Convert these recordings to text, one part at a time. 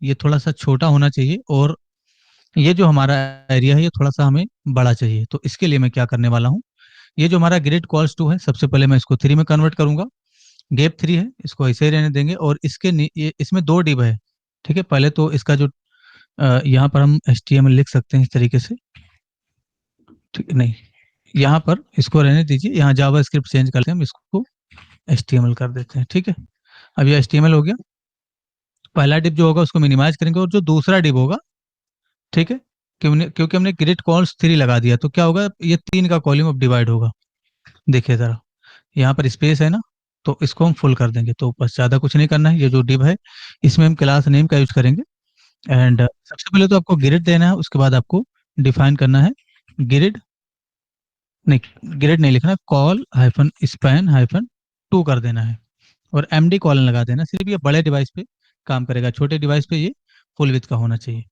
ये थोड़ा सा छोटा होना चाहिए, और ये जो हमारा एरिया है ये थोड़ा सा हमें बड़ा चाहिए। तो इसके लिए मैं क्या करने वाला हूँ, ये जो हमारा ग्रिड कॉल्स टू है, सबसे पहले मैं इसको 3 में कन्वर्ट करूंगा। गैप 3 है, इसको ऐसे ही रहने देंगे, और इसमें 2 डिव है। ठीक है, पहले तो इसका जो यहाँ पर हम HTML लिख सकते हैं इस तरीके से। ठीक है, नहीं, यहाँ पर इसको रहने दीजिए, यहाँ जावा स्क्रिप्ट चेंज करते हैं, हम इसको HTML कर देते हैं। ठीक है, अब ये HTML हो गया। पहला डिव जो होगा उसको मिनिमाइज करेंगे, और जो दूसरा डिव होगा, ठीक है, क्योंकि हमने ग्रिड कॉल्स 3 लगा दिया, तो क्या होगा, ये 3 का कॉलम अब डिवाइड होगा। देखिए जरा, यहाँ पर स्पेस है ना, तो इसको हम फुल कर देंगे। तो बस ज़्यादा कुछ नहीं करना है, ये जो डिव है इसमें हम क्लास नेम का यूज करेंगे। एंड सबसे पहले तो आपको ग्रिड देना है, उसके बाद आपको डिफाइन करना है ग्रिड, नहीं ग्रिड नहीं लिखना, कॉल हाइफन स्पैन हाइफन 2 कर देना है, और MD कॉलन लगा देना। सिर्फ ये बड़े डिवाइस पे काम करेगा, छोटे डिवाइस पे ये फुल विथ का होना चाहिए।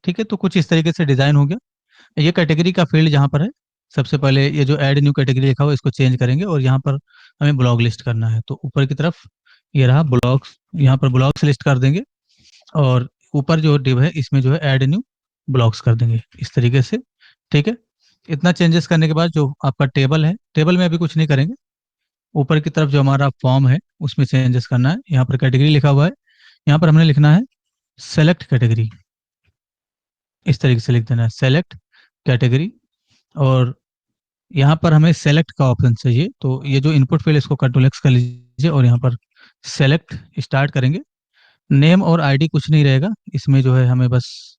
ठीक है, तो कुछ इस तरीके से डिजाइन हो गया। ये कैटेगरी का फील्ड जहाँ पर है, सबसे पहले ये जो ऐड न्यू कैटेगरी लिखा हुआ है इसको चेंज करेंगे, और यहाँ पर हमें ब्लॉग लिस्ट करना है। तो ऊपर की तरफ ये रहा ब्लॉग्स, यहाँ पर ब्लॉग्स लिस्ट कर देंगे, और ऊपर जो डिव है इसमें जो है ऐड न्यू ब्लॉक्स कर देंगे इस तरीके से। ठीक है, इतना चेंजेस करने के बाद जो आपका टेबल है, टेबल में अभी कुछ नहीं करेंगे। ऊपर की तरफ जो हमारा फॉर्म है उसमें चेंजेस करना है। यहाँ पर कैटेगरी लिखा हुआ है, यहाँ पर हमने लिखना है सेलेक्ट कैटेगरी, इस तरीके से लिख देना है सेलेक्ट कैटेगरी। और यहाँ पर हमें सेलेक्ट का ऑप्शन चाहिए, तो ये जो इनपुट फील्ड इसको कंट्रोल एक्स कर लीजिए, और यहाँ पर सेलेक्ट स्टार्ट करेंगे। नेम और आईडी कुछ नहीं रहेगा इसमें, जो है हमें बस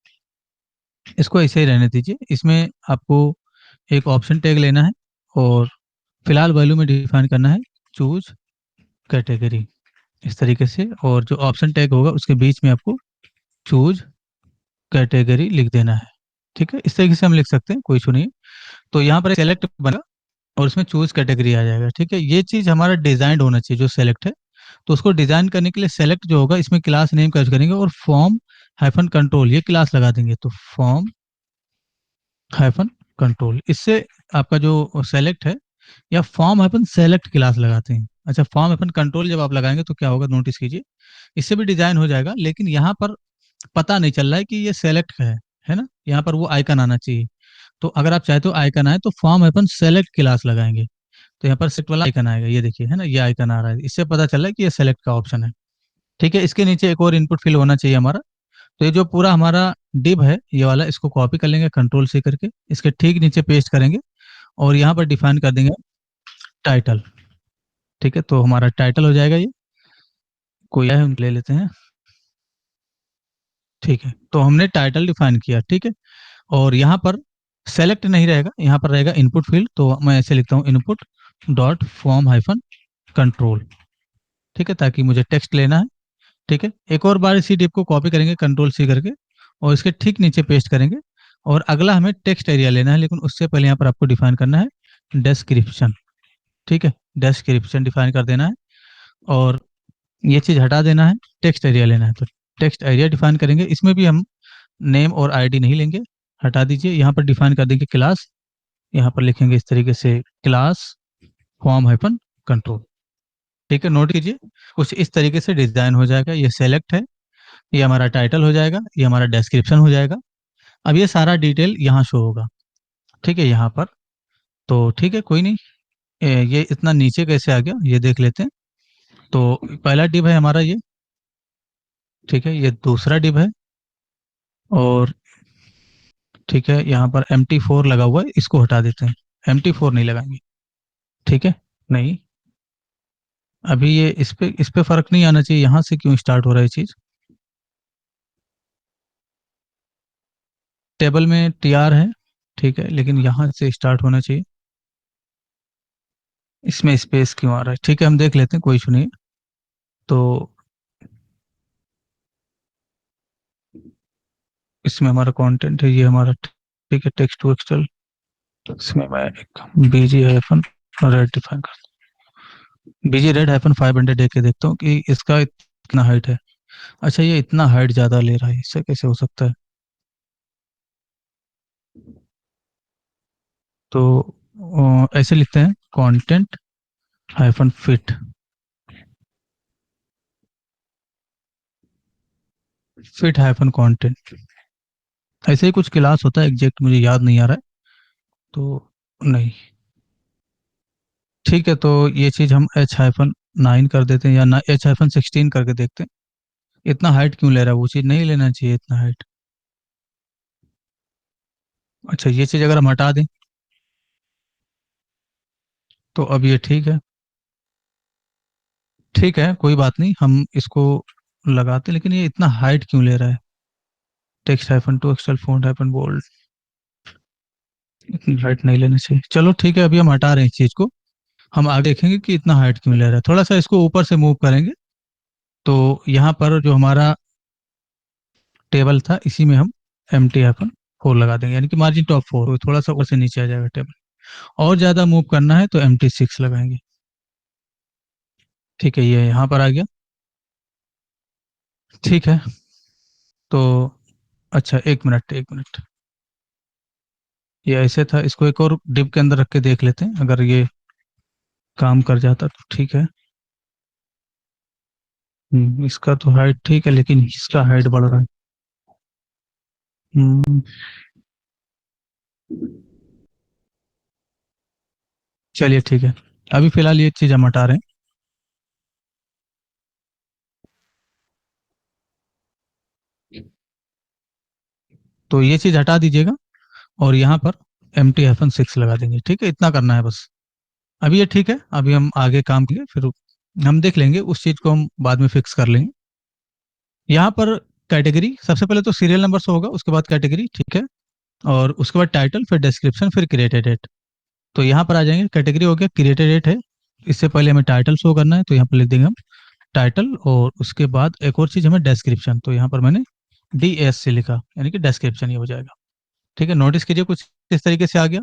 इसको ऐसे ही रहने दीजिए। इसमें आपको एक ऑप्शन टैग लेना है, और फिलहाल वैल्यू में डिफाइन करना है चूज कैटेगरी, इस तरीके से। और जो ऑप्शन टैग होगा उसके बीच में आपको चूज कैटेगरी लिख देना है। ठीक है, इस तरीके से हम लिख सकते हैं, कोई इशू नहीं है। तो यहाँ पर सेलेक्ट बना, और उसमें चूज कैटेगरी आ जाएगा। ठीक है, ये चीज हमारा डिजाइंड होना चाहिए जो सेलेक्ट है। तो उसको डिजाइन करने के लिए सेलेक्ट जो होगा इसमें क्लास नेम का यूज करेंगे, और फॉर्म हाइफन कंट्रोल ये क्लास लगा देंगे। तो फॉर्म हाइफन कंट्रोल, इससे आपका जो सेलेक्ट है, या फॉर्म हाइफन सेलेक्ट क्लास लगाते हैं। अच्छा, फॉर्म हाइफन कंट्रोल जब आप लगाएंगे तो क्या होगा, नोटिस कीजिए, इससे भी डिजाइन हो जाएगा, लेकिन यहाँ पर पता नहीं चल रहा है कि ये सेलेक्ट है ना, यहाँ पर वो आइकन आना चाहिए। तो अगर आप चाहते हो आइकन आए, तो फॉर्म हाइफन सेलेक्ट क्लास लगाएंगे, तो यहाँ पर सेलेक्ट वाला आइकन आएगा, ये देखिए है ना, ये आइकन आ रहा है, इससे पता चल रहा है कि ये सेलेक्ट का ऑप्शन है। ठीक है, इसके नीचे एक और इनपुट फील्ड होना चाहिए हमारा। तो ये जो पूरा हमारा डिव है ये वाला, इसको कॉपी कर लेंगे कंट्रोल C करके, इसके ठीक नीचे पेस्ट करेंगे, और यहाँ पर डिफाइन कर देंगे टाइटल। ठीक है, तो हमारा टाइटल हो जाएगा ये, कोई है हम ले लेते हैं। ठीक है, तो हमने टाइटल डिफाइन किया। ठीक है, और यहाँ पर सेलेक्ट नहीं रहेगा, यहाँ पर रहेगा इनपुट फील्ड, तो मैं ऐसे लिखता हूँ input dot form hyphen control. ठीक है, ताकि मुझे टेक्स्ट लेना है। ठीक है, एक और बार इसी डिप को कॉपी करेंगे कंट्रोल C करके, और इसके ठीक नीचे पेस्ट करेंगे। और अगला हमें टेक्स्ट एरिया लेना है, लेकिन उससे पहले यहाँ पर आपको डिफाइन करना है डिस्क्रिप्शन। ठीक है, डिस्क्रिप्शन डिफाइन कर देना है, और ये चीज़ हटा देना है, टेक्स्ट एरिया लेना है। तो टेक्स्ट एरिया डिफाइन करेंगे, इसमें भी हम नेम और आईडी नहीं लेंगे, हटा दीजिए। यहाँ पर डिफाइन कर देंगे क्लास, यहाँ पर लिखेंगे इस तरीके से क्लास फॉर्म हाइफन कंट्रोल। ठीक है, नोट कीजिए, कुछ इस तरीके से डिजाइन हो जाएगा। ये सेलेक्ट है, ये हमारा टाइटल हो जाएगा, ये हमारा डिस्क्रिप्शन हो जाएगा। अब ये सारा डिटेल यहाँ शो होगा। ठीक है, यहाँ पर तो ठीक है, कोई नहीं। ये इतना नीचे कैसे आ गया ये देख लेते हैं। तो पहला डिव है हमारा ये, ठीक है, ये दूसरा डिव है, और ठीक है, यहाँ पर MT4 लगा हुआ है, इसको हटा देते हैं, MT4 नहीं लगाएंगे। ठीक है, नहीं, अभी ये इस पे फर्क नहीं आना चाहिए, यहाँ से क्यों स्टार्ट हो रहा है चीज। टेबल में TR है, ठीक है, लेकिन यहाँ से स्टार्ट होना चाहिए, इसमें स्पेस क्यों आ रहा है। ठीक है, हम देख लेते हैं, कोई इशू नहीं है। तो इसमें हमारा कंटेंट है, ये हमारा, ठीक है, टेक्स्ट टू एक्सटल, इसमें मैं एक BG हाइफन रेड डिफाइन करता हूँ, BG रेड हाइफन 500 देख के देखता हूँ कि इसका कितना हाइट है। अच्छा, ये इतना हाइट ज्यादा ले रहा है, इससे कैसे हो सकता है। तो ऐसे लिखते हैं content hyphen fit. Fit hyphen content, ऐसे ही कुछ क्लास होता है, एग्जैक्ट मुझे याद नहीं आ रहा है तो। नहीं, ठीक है, तो ये चीज हम H-9 कर देते हैं, या ना H-16 करके देखते हैं। इतना हाइट क्यों ले रहा है, वो चीज नहीं लेना चाहिए इतना हाइट। अच्छा, ये चीज अगर हम हटा दें तो अब ये ठीक है। ठीक है, कोई बात नहीं, हम इसको लगाते हैं, लेकिन ये इतना हाइट क्यों ले रहा है। Text hyphen two XL font hyphen bold, इतनी हाइट नहीं लेना चाहिए। चलो ठीक है, अभी हम हटा रहे हैं इस चीज को। हम आगे देखेंगे कि इतना हाइट क्यों ले रहा है, थोड़ा सा इसको ऊपर से मूव करेंगे। तो यहाँ पर जो हमारा टेबल था, इसी में हम एम टी हाइफन 4 लगा देंगे, यानी कि मार्जिन टॉप 4, तो थोड़ा सा ऊपर से नीचे आ जाएगा टेबल। और ज्यादा मूव करना है तो MT6 लगाएंगे। ठीक है, ये यहाँ पर आ गया। ठीक है, तो अच्छा, एक मिनट एक मिनट, ये ऐसे था, इसको एक और डिप के अंदर रख के देख लेते हैं, अगर ये काम कर जाता तो ठीक है। इसका तो हाइट ठीक है, लेकिन इसका हाइट बढ़ रहा है। हम्म, चलिए ठीक है, अभी फिलहाल ये चीज हम हटा रहे हैं। तो ये चीज हटा दीजिएगा, और यहाँ पर MT-6 लगा देंगे। ठीक है, इतना करना है बस। अभी ये ठीक है, अभी हम आगे काम करेंगे, फिर हम देख लेंगे उस चीज को, हम बाद में फिक्स कर लेंगे। यहाँ पर कैटेगरी, सबसे पहले तो सीरियल नंबर से होगा, उसके बाद कैटेगरी, ठीक है। और उसके बाद टाइटल, फिर डिस्क्रिप्शन, फिर क्रिएटेड डेट। तो यहाँ पर आ जाएंगे, कैटेगरी हो गया, क्रिएटेड डेट है। इससे पहले हमें टाइटल शो करना है, तो यहाँ पर लिख देंगे हम टाइटल, और उसके बाद एक और चीज हमें डिस्क्रिप्शन, तो यहाँ पर मैंने DS से लिखा, यानी कि डिस्क्रिप्शन ये हो जाएगा। ठीक है, नोटिस कीजिए कुछ इस तरीके से आ गया।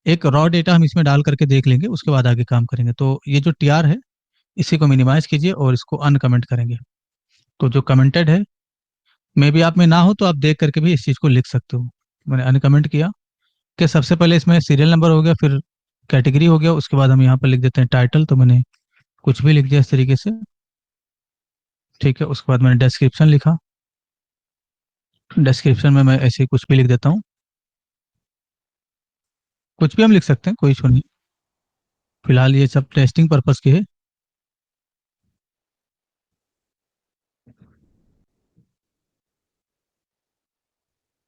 एक रॉ डेटा हम इसमें डाल करके देख लेंगे, उसके बाद आगे काम करेंगे। तो ये जो TR है, इसी को मिनिमाइज कीजिए और इसको अनकमेंट करेंगे। तो जो कमेंटेड है, मे भी आप में ना हो तो आप देख करके भी इस चीज को लिख सकते हो। मैंने अनकमेंट किया कि सबसे पहले इसमें सीरियल नंबर हो गया, फिर कैटेगरी हो गया, उसके बाद हम यहाँ पर लिख देते हैं टाइटल, तो मैंने कुछ भी लिख दिया इस तरीके से। ठीक है, उसके बाद मैंने डिस्क्रिप्शन लिखा, डिस्क्रिप्शन में मैं ऐसे ही कुछ भी लिख देता हूँ। कुछ भी हम लिख सकते हैं, कोई इशू नहीं। फिलहाल ये सब टेस्टिंग पर्पज की है।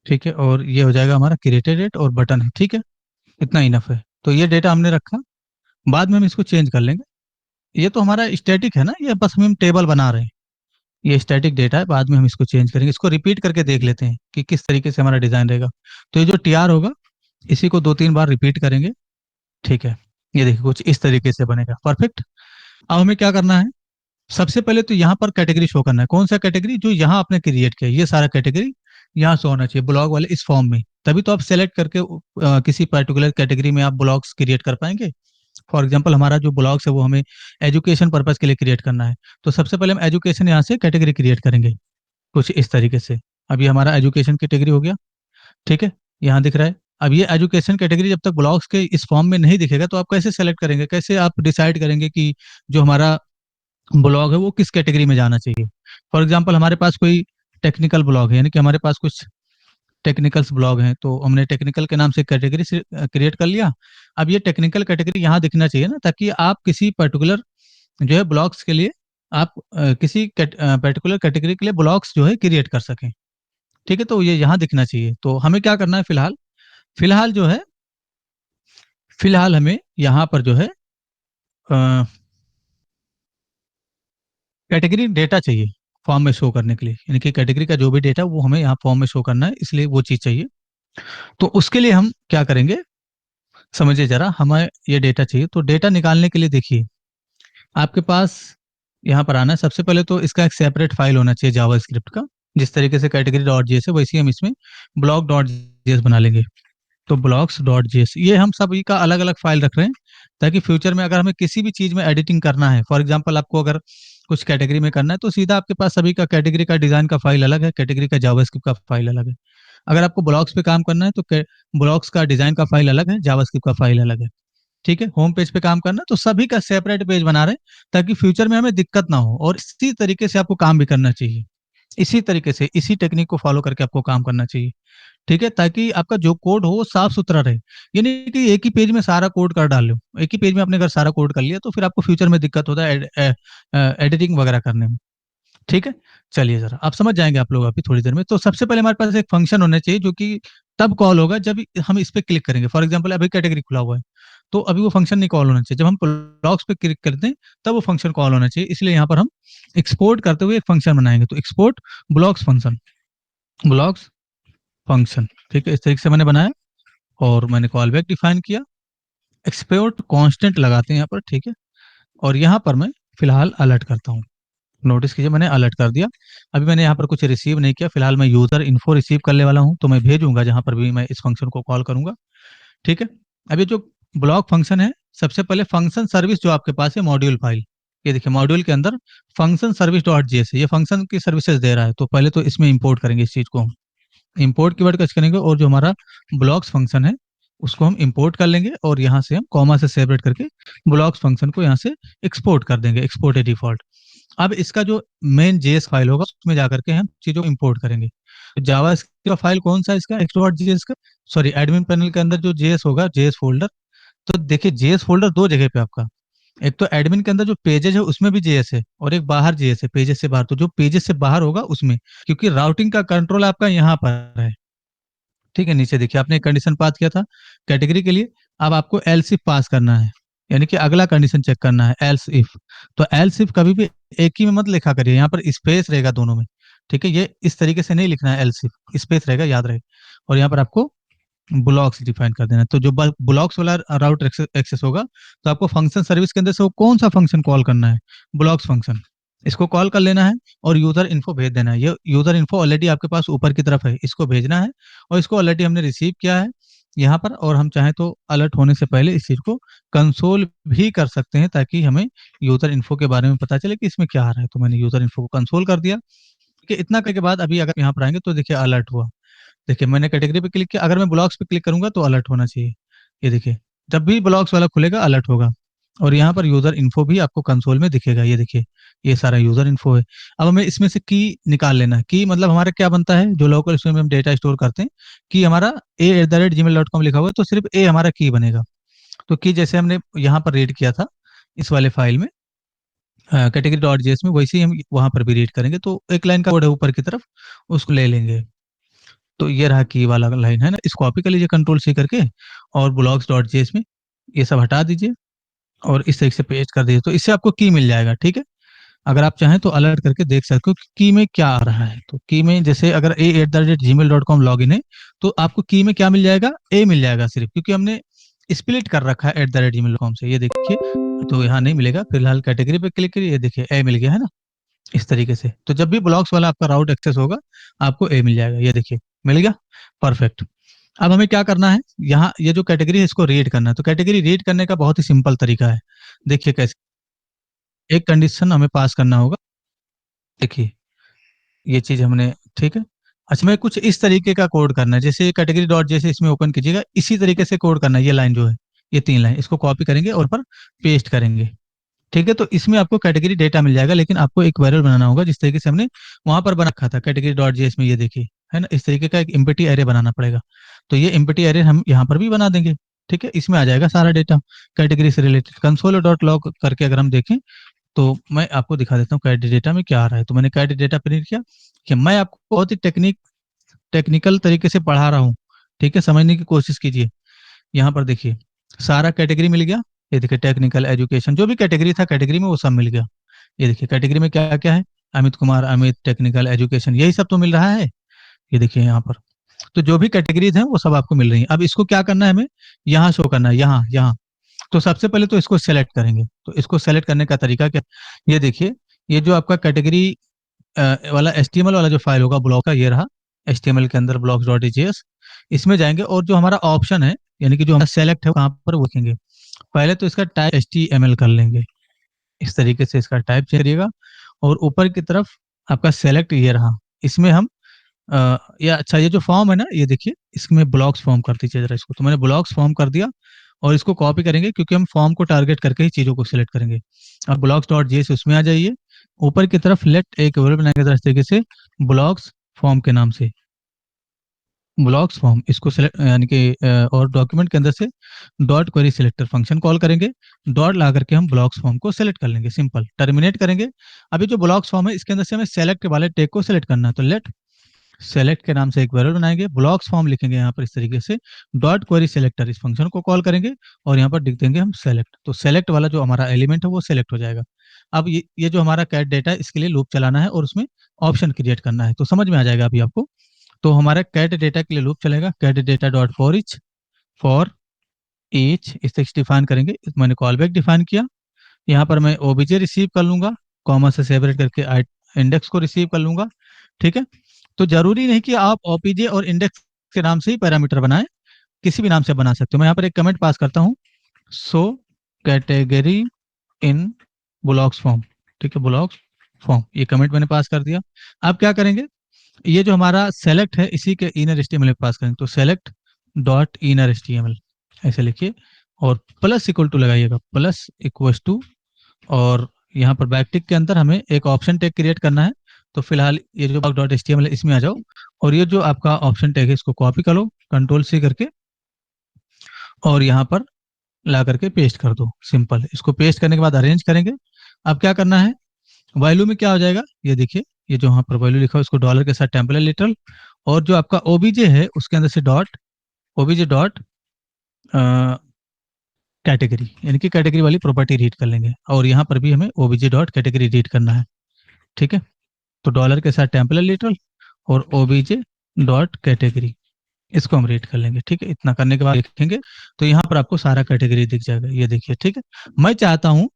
ठीक है, और ये हो जाएगा हमारा क्रिएटेड डेट और बटन है। ठीक है, इतना इनफ है। तो ये डेटा हमने रखा, बाद में हम इसको चेंज कर लेंगे। ये तो हमारा स्टैटिक है ना, ये बस हम टेबल बना रहे हैं। ये स्टैटिक डेटा है, बाद में हम इसको चेंज करेंगे। इसको रिपीट करके देख लेते हैं कि किस तरीके से हमारा डिजाइन रहेगा। तो ये जो TR होगा, इसी को 2-3 बार रिपीट करेंगे। ठीक है, ये देखिए कुछ इस तरीके से बनेगा, परफेक्ट। अब हमें क्या करना है, सबसे पहले तो यहाँ पर कैटेगरी शो करना है। कौन सा कैटेगरी, जो यहाँ आपने क्रिएट किया है, ये सारा कैटेगरी यहाँ शो होना चाहिए ब्लॉग वाले इस फॉर्म में। तभी तो आप सेलेक्ट करके किसी पर्टिकुलर कैटेगरी में आप ब्लॉग्स क्रिएट कर पाएंगे। फॉर एग्जाम्पल, हमारा जो ब्लॉग्स है वो हमें एजुकेशन पर्पज के लिए क्रिएट करना है। तो सबसे पहले हम एजुकेशन यहाँ से कैटेगरी क्रिएट करेंगे, कुछ इस तरीके से। अभी हमारा एजुकेशन कैटेगरी हो गया। ठीक है, यहाँ दिख रहा है। अब ये एजुकेशन कैटेगरी जब तक ब्लॉग्स के इस फॉर्म में नहीं दिखेगा, तो आप कैसे सेलेक्ट करेंगे, कैसे आप डिसाइड करेंगे कि जो हमारा ब्लॉग है वो किस कैटेगरी में जाना चाहिए। फॉर एग्जाम्पल, हमारे पास कोई टेक्निकल ब्लॉग है, यानी कि हमारे पास कुछ टेक्निकल्स ब्लॉग हैं, तो हमने टेक्निकल के नाम से कैटेगरी क्रिएट कर लिया। अब ये टेक्निकल कैटेगरी यहाँ दिखना चाहिए ना, ताकि आप किसी पर्टिकुलर जो है ब्लॉग्स के लिए आप किसी पर्टिकुलर कैटेगरी के लिए ब्लॉग्स जो है क्रिएट कर सकें। ठीक है, तो ये यहाँ दिखना चाहिए। तो हमें क्या करना है, फिलहाल फिलहाल जो है, फिलहाल हमें यहाँ पर जो है कैटेगरी डेटा चाहिए फॉर्म में शो करने के लिए, यानी कि कैटेगरी का जो भी डेटा वो हमें यहाँ फॉर्म में शो करना है, इसलिए वो चीज़ चाहिए। तो उसके लिए हम क्या करेंगे, समझिए जरा, हमें ये डेटा चाहिए। तो डेटा निकालने के लिए देखिए, आपके पास यहाँ पर आना है। सबसे पहले तो इसका एक सेपरेट फाइल होना चाहिए जावा स्क्रिप्ट का। जिस तरीके से कैटेगरी डॉट जेएस है, वैसे ही हम इसमें ब्लॉग डॉट जेएस बना लेंगे। तो ब्लॉग्स डॉट जेएस, ये हम सभी का अलग अलग फाइल रख रहे हैं, ताकि फ्यूचर में अगर हमें किसी भी चीज में एडिटिंग करना है, फॉर एग्जांपल आपको अगर कुछ कैटेगरी में करना है, तो सीधा आपके पास सभी का कैटेगरी का डिजाइन का फाइल अलग है, कैटेगरी का जावास्क्रिप्ट का फाइल अलग है। अगर आपको ब्लॉग्स पे काम करना है, तो ब्लॉग्स का डिजाइन का फाइल अलग है, जावास्क्रिप्ट का फाइल अलग है। ठीक है, होम पेज पे काम करना है, तो सभी का सेपरेट पेज बना रहे हैं, ताकि फ्यूचर में हमें दिक्कत ना हो, और इसी तरीके से आपको काम भी करना चाहिए। इसी तरीके से इसी टेक्निक को फॉलो करके आपको काम करना चाहिए, ठीक है, ताकि आपका जो कोड हो वो साफ सुथरा रहे। ये नहीं कि एक ही पेज में सारा कोड कर डाल लो, एक ही पेज में आपने अगर सारा कोड कर लिया तो फिर आपको फ्यूचर में दिक्कत होता है एडिटिंग वगैरह करने में, ठीक है। चलिए जरा आप समझ जाएंगे आप लोग अभी थोड़ी देर में। तो सबसे पहले हमारे पास एक फंक्शन होना चाहिए जो कि तब कॉल होगा जब हम इस पे क्लिक करेंगे। फॉर एग्जांपल अभी कैटेगरी खुला हुआ है तो अभी वो फंक्शन नहीं कॉल होना चाहिए, जब हम ब्लॉक्स पे क्लिक करते हैं तब वो फंक्शन कॉल होना चाहिए। इसलिए यहाँ पर हम एक्सपोर्ट करते हुए एक फंक्शन बनाएंगे, तो export blocks function, blocks function, ठीक है, इस तरीके से मैंने बनाया और मैंने कॉल बैक डिफाइन किया। एक्सपोर्ट कांस्टेंट लगाते हैं यहाँ पर, ठीक है, और यहाँ पर मैं फिलहाल अलर्ट करता हूँ। नोटिस कीजिए मैंने अलर्ट कर दिया। अभी मैंने यहाँ पर कुछ रिसीव नहीं किया, फिलहाल मैं यूजर इन्फो रिसीव करने वाला हूँ, तो मैं भेजूंगा जहां पर भी मैं इस फंक्शन को कॉल करूंगा, ठीक है। अब ये जो ब्लॉक फंक्शन है, सबसे पहले फंक्शन सर्विस जो आपके पास है मॉड्यूल फाइल, ये देखिए मॉड्यूल के अंदर फंक्शन सर्विस डॉट जेएस है, ये फंक्शन की सर्विसेज दे रहा है। तो पहले तो इसमें इंपोर्ट करेंगे इस चीज को, हम इंपोर्ट कीवर्ड का करेंगे और जो हमारा ब्लॉक्स फंक्शन है उसको हम इंपोर्ट कर लेंगे और यहाँ से हम कॉमा से सेपरेट करके ब्लॉक्स फंक्शन को यहाँ से एक्सपोर्ट कर देंगे, एक्सपोर्ट ए डिफॉल्ट। अब इसका जो मेन जेएस फाइल होगा उसमें जाकर के हम चीजों को इंपोर्ट करेंगे। तो जावा का फाइल कौन सा है इसका, एक्स.जेएस का, सॉरी एडमिन पैनल के अंदर जो जेएस होगा, जेएस फोल्डर। तो देखिए जेएस फोल्डर दो जगह पे आपका, एक तो एडमिन के अंदर जो पेजेस है उसमें भी जेएस है और एक बाहर जेएस है पेजेस से बाहर। तो जो पेजेस से बाहर होगा उसमें, क्योंकि राउटिंग का कंट्रोल आपका यहाँ पर है, ठीक है। नीचे देखिए आपने एक कंडीशन पास किया था कैटेगरी के लिए, अब आपको एल्स इफ पास करना है, यानी कि अगला कंडीशन चेक करना है एल्स इफ। तो एल्स इफ कभी भी एक ही में मत लिखा करिए, यहाँ पर स्पेस रहेगा दोनों में, ठीक है। ये इस तरीके से नहीं लिखना है, एल्स इफ स्पेस रहेगा, याद रहे। और यहाँ पर आपको ब्लॉक्स डिफाइन कर देना है। तो जो ब्लॉक्स वाला राउट एक्सेस होगा तो आपको फंक्शन सर्विस के अंदर से वो कौन सा फंक्शन कॉल करना है, ब्लॉक्स फंक्शन, इसको कॉल कर लेना है और यूजर इन्फो भेज देना है। ये यूजर इन्फो ऑलरेडी आपके पास ऊपर की तरफ है, इसको भेजना है और इसको ऑलरेडी हमने रिसीव किया है यहाँ पर। और हम चाहें तो अलर्ट होने से पहले इस चीज को कंसोल भी कर सकते हैं ताकि हमें यूजर इन्फो के बारे में पता चले कि इसमें क्या आ रहा है। तो मैंने यूजर इन्फो को कंसोल कर दिया कि इतना करने के बाद अभी अगर यहाँ पर आएंगे तो देखिए अलर्ट हुआ। देखिए मैंने कैटेगरी पे क्लिक किया, अगर मैं ब्लॉक्स पे क्लिक करूंगा तो अलर्ट होना चाहिए। ये देखिए जब भी ब्लॉक्स वाला खुलेगा अलर्ट होगा और यहाँ पर यूजर इन्फो भी आपको कंसोल में दिखेगा। ये देखिए ये सारा यूजर इन्फो है। अब हमें इसमें से की निकाल लेना है। की मतलब हमारा क्या बनता है, जो लोकल इसमें हम डेटा स्टोर करते हैं, की हमारा a@gmail.com लिखा हुआ है तो सिर्फ ए हमारा की बनेगा। तो की जैसे हमने यहाँ पर रीड किया था इस वाले फाइल में कैटेगरी डॉट जेएस में, वैसे ही हम वहां पर भी रीड करेंगे। तो एक लाइन का कोड है ऊपर की तरफ, उसको ले लेंगे। तो ये रहा की वाला लाइन है ना, इसको कॉपी कर लीजिए कंट्रोल सी करके और ब्लॉग्स डॉट जेएस में ये सब हटा दीजिए और इस तरीके से पेस्ट कर दीजिए। तो इससे आपको की मिल जाएगा, ठीक है। अगर आप चाहें तो अलर्ट करके देख सकते हो कि की में क्या आ रहा है। तो की में जैसे अगर a@gmail.com लॉगिन है तो आपको की में क्या मिल जाएगा, ए मिल जाएगा सिर्फ, क्योंकि हमने स्प्लिट कर रखा है @gmail.com से। ये देखिए तो यहाँ नहीं मिलेगा, फिलहाल कैटेगरी पे क्लिक करिए, ये देखिए ए मिल गया है ना, इस तरीके से। तो जब भी ब्लॉक्स वाला आपका राउट एक्सेस होगा आपको ए मिल जाएगा, ये देखिए मिल गया, परफेक्ट। अब हमें क्या करना है, यहाँ ये जो कैटेगरी है इसको रीड करना है। तो कैटेगरी रीड करने का बहुत ही सिंपल तरीका है, देखिए कैसे। एक कंडीशन हमें पास करना होगा, देखिए ये चीज हमने, ठीक है। अच्छा मैं कुछ इस तरीके का कोड करना है, जैसे कैटेगरी डॉट जैसे इसमें ओपन कीजिएगा इसी तरीके से कोड करना है। ये लाइन जो है, ये 3 लाइन, इसको कॉपी करेंगे और पर पेस्ट करेंगे, ठीक है। तो इसमें आपको कैटेगरी डेटा मिल जाएगा, लेकिन आपको एक वेरिएबल बनाना होगा जिस तरीके से हमने वहां पर बना रखा था कैटेगरी डॉट जेएस में। ये देखिए है ना, इस तरीके का एक एम्प्टी एरे बनाना पड़ेगा। तो ये एम्प्टी एरे हम यहाँ पर भी बना देंगे, ठीक है। इसमें आ जाएगा सारा डेटा कैटेगरी से रिलेटेड। कंसोल डॉट लॉग करके अगर हम देखें तो मैं आपको दिखा देता हूँ कैट डेटा में क्या आ रहा है। तो मैंने कैट डेटा प्रिंट किया कि मैं आपको बहुत ही टेक्निकल तरीके से पढ़ा रहा हूँ, ठीक है, समझने की कोशिश कीजिए। यहाँ पर देखिए सारा कैटेगरी मिल गया। ये देखिए टेक्निकल एजुकेशन जो भी कैटेगरी था कैटेगरी में वो सब मिल गया। ये देखिए कैटेगरी में क्या क्या है, अमित कुमार, अमित, टेक्निकल एजुकेशन, यही सब तो मिल रहा है। ये देखिए यहाँ पर तो जो भी कैटेगरीज हैं वो सब आपको मिल रही है। अब इसको क्या करना है, हमें यहाँ शो करना है, यहाँ यहाँ। तो सबसे पहले तो इसको सेलेक्ट करेंगे। तो इसको सेलेक्ट करने का तरीका क्या, ये देखिए ये जो आपका कैटेगरी वाला एचटीएमएल वाला जो फाइल होगा ब्लॉक का, ये रहा एचटीएमएल के अंदर ब्लॉक्स डॉट जेएस। इसमें जाएंगे और जो हमारा ऑप्शन है यानी कि जो हमारा सेलेक्ट है वहां पर वो देखेंगे। पहले तो इसका टाइप एचटीएमएल कर लेंगे, इस तरीके से इसका टाइप करिएगा और ऊपर की तरफ आपका सेलेक्ट ये रहा। इसमें हम या अच्छा ये जो फॉर्म है ना, ये देखिए इसमें ब्लॉक्स फॉर्म कर दीजिए जरा इसको। तो मैंने ब्लॉक्स फॉर्म कर दिया और इसको कॉपी करेंगे क्योंकि हम फॉर्म को टारगेट करके ही चीजों को सिलेक्ट करेंगे। अब ब्लॉक्स डॉट जेएस उसमें आ जाइए, ऊपर की तरफ लेट एक वेरिएबल बनाएंगे इस तरीके से ब्लॉक्स फॉर्म के नाम से, ब्लॉक्स फॉर्म इसको सेलेक्ट यानी कि और डॉक्यूमेंट के अंदर से dot query selector function call करेंगे, डॉट ला करके हम ब्लॉक्स फॉर्म को सेलेक्ट कर लेंगे, सिंपल टर्मिनेट करेंगे। अभी जो ब्लॉक्स फॉर्म है इसके अंदर से हमें सेलेक्ट वाले टैग को सेलेक्ट करना है, तो लेट सेलेक्ट के नाम से एक वेरिएबल बनाएंगे, ब्लॉक्स फॉर्म लिखेंगे यहाँ पर इस तरीके से, डॉट क्वेरी सिलेक्टर इस फंक्शन को कॉल करेंगे और यहाँ पर लिख देंगे हम सेलेक्ट, तो सेलेक्ट वाला जो हमारा एलिमेंट है वो सेलेक्ट हो जाएगा। अब ये जो हमारा कैट डेटा है इसके लिए लूप चलाना है और उसमें ऑप्शन क्रिएट करना है, तो समझ में आ जाएगा अभी आपको। तो हमारा कैट डेटा के लिए लूप चलेगा, cat data dot for each इस तक डिफाइन करेंगे, मैंने कॉल बैक डिफाइन किया। यहाँ पर मैं ओबीजे रिसीव कर लूंगा, कॉमा से सेपरेट करके इंडेक्स को रिसीव कर लूंगा, ठीक है। तो जरूरी नहीं कि आप ओपीजे और इंडेक्स के नाम से ही पैरामीटर बनाएं, किसी भी नाम से बना सकते हो। मैं यहाँ पर एक कमेंट पास करता हूँ, सो कैटेगरी इन ब्लॉक्स फॉर्म, ठीक है, ब्लॉक्स फॉर्म, ये कमेंट मैंने पास कर दिया। अब क्या करेंगे, ये जो हमारा सेलेक्ट है इसी के इनर एचटीएमएल पास करेंगे, तो सेलेक्ट डॉट इनर एचटीएमएल ऐसे लिखिए और प्लस इक्वल टू लगाइएगा, प्लस इक्वल टू, और यहाँ पर बैकटिक के अंदर हमें एक ऑप्शन टैग क्रिएट करना है। तो फिलहाल ये जो डॉट एचटीएमएल है इसमें आ जाओ और ये जो आपका ऑप्शन टैग है इसको कॉपी कर लो कंट्रोल सी करके और यहाँ पर ला करके पेस्ट कर दो, सिंपल। इसको पेस्ट करने के बाद अरेंज करेंगे। अब क्या करना है, वैल्यू में क्या हो जाएगा, ये देखिए, ये जो यहाँ पर वैल्यू लिखा है उसको डॉलर के साथ टेम्पलेट लिटरल, और जो आपका ओबीजे है उसके अंदर से डॉट ओबीजे डॉट कैटेगरी यानी कि कैटेगरी वाली प्रॉपर्टी रीड कर लेंगे और यहाँ पर भी हमें ओबीजे डॉट कैटेगरी रीड करना है, ठीक है। तो डॉलर के साथ टेम्पलेट लिटरल और ओबीजे डॉट कैटेगरी इसको हम रीड कर लेंगे, ठीक है। इतना करने के बाद देखेंगे तो यहाँ पर आपको सारा कैटेगरी दिख जाएगा, ये देखिए, ठीक है। मैं चाहता हूँ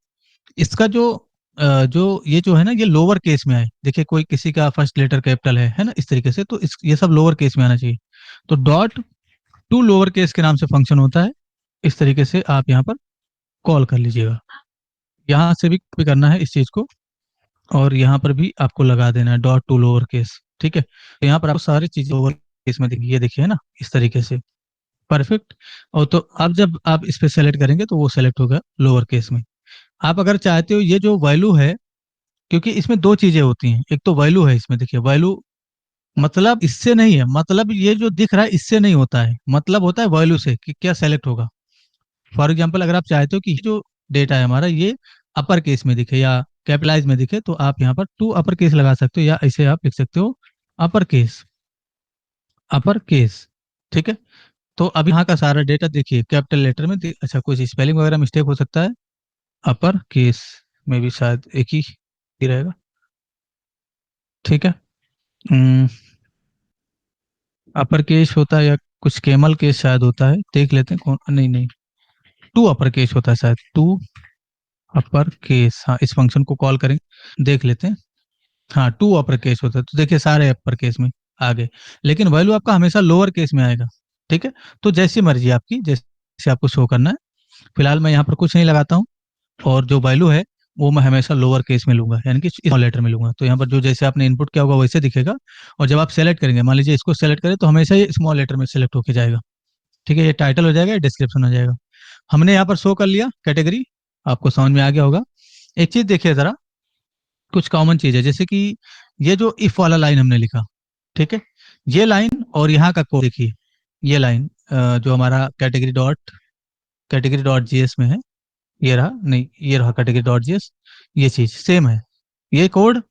इसका जो ये जो है ना ये लोअर केस में आए, देखिए कोई किसी का फर्स्ट लेटर कैपिटल है ना, इस तरीके से, तो ये सब लोअर केस में आना चाहिए। तो डॉट टू लोअर केस के नाम से फंक्शन होता है, इस तरीके से आप यहाँ पर कॉल कर लीजिएगा। यहाँ से भी कॉपी करना है इस चीज को और यहाँ पर भी आपको लगा देना है डॉट टू लोअर केस, ठीक है। तो यहाँ पर आपको सारी चीजें लोअर केस में दिखी, ये देखिए है ना, इस तरीके से, परफेक्ट। और तो अब जब आप इस पे सेलेक्ट करेंगे तो वो सेलेक्ट होगा लोअर केस में। आप अगर चाहते हो ये जो वैल्यू है, क्योंकि इसमें दो चीजें होती हैं, एक तो वैल्यू है इसमें, देखिए वैल्यू मतलब इससे नहीं है, मतलब ये जो दिख रहा है इससे नहीं होता है, मतलब होता है वैल्यू से कि क्या सेलेक्ट होगा। फॉर एग्जाम्पल अगर आप चाहते हो कि जो डेटा है हमारा ये अपर केस में दिखे या कैपिटलाइज में दिखे, तो आप यहाँ पर टू अपर केस लगा सकते हो या ऐसे आप लिख सकते हो अपर केस, अपर केस, ठीक है। तो अब यहाँ का सारा डेटा देखिए कैपिटल लेटर में अच्छा कुछ स्पेलिंग वगैरह मिस्टेक हो सकता है, अपर केस में भी शायद एक ही रहेगा, ठीक है। अपर केस होता है या कुछ केमल केस शायद होता है, देख लेते हैं कौन, नहीं नहीं, टू अपर केस होता है शायद, टू अपर केस, हाँ इस फंक्शन को कॉल करेंगे देख लेते हैं। हाँ टू अपर केस होता है, तो देखिए सारे अपर केस में आ गए, लेकिन वैल्यू आपका हमेशा लोअर केस में आएगा, ठीक है। तो जैसी मर्जी आपकी, जैसे आपको शो करना है। फिलहाल मैं यहाँ पर कुछ नहीं लगाता हूँ और जो वैल्यू है वो मैं हमेशा लोअर केस में लूंगा यानी कि स्मॉल लेटर में लूंगा, तो यहाँ पर जो जैसे आपने इनपुट किया होगा वैसे दिखेगा। और जब आप सेलेक्ट करेंगे, मान लीजिए इसको सेलेक्ट करें तो हमेशा ये स्मॉल लेटर में सेलेक्ट होके जाएगा, ठीक है। ये टाइटल हो जाएगा, ये डिस्क्रिप्शन हो जाएगा। हमने यहाँ पर शो कर लिया कैटेगरी, आपको समझ में आ गया होगा। एक चीज देखिए जरा, कुछ कॉमन चीज है, जैसे कि ये जो इफ वाला लाइन हमने लिखा, ठीक है, ये लाइन और यहाँ का कोड देखिए, ये लाइन जो हमारा कैटेगरी डॉट जीएस में है, ये रहा, नहीं ये रहा कैटेगरी डॉट जीएस, ये चीज सेम है, ये कोड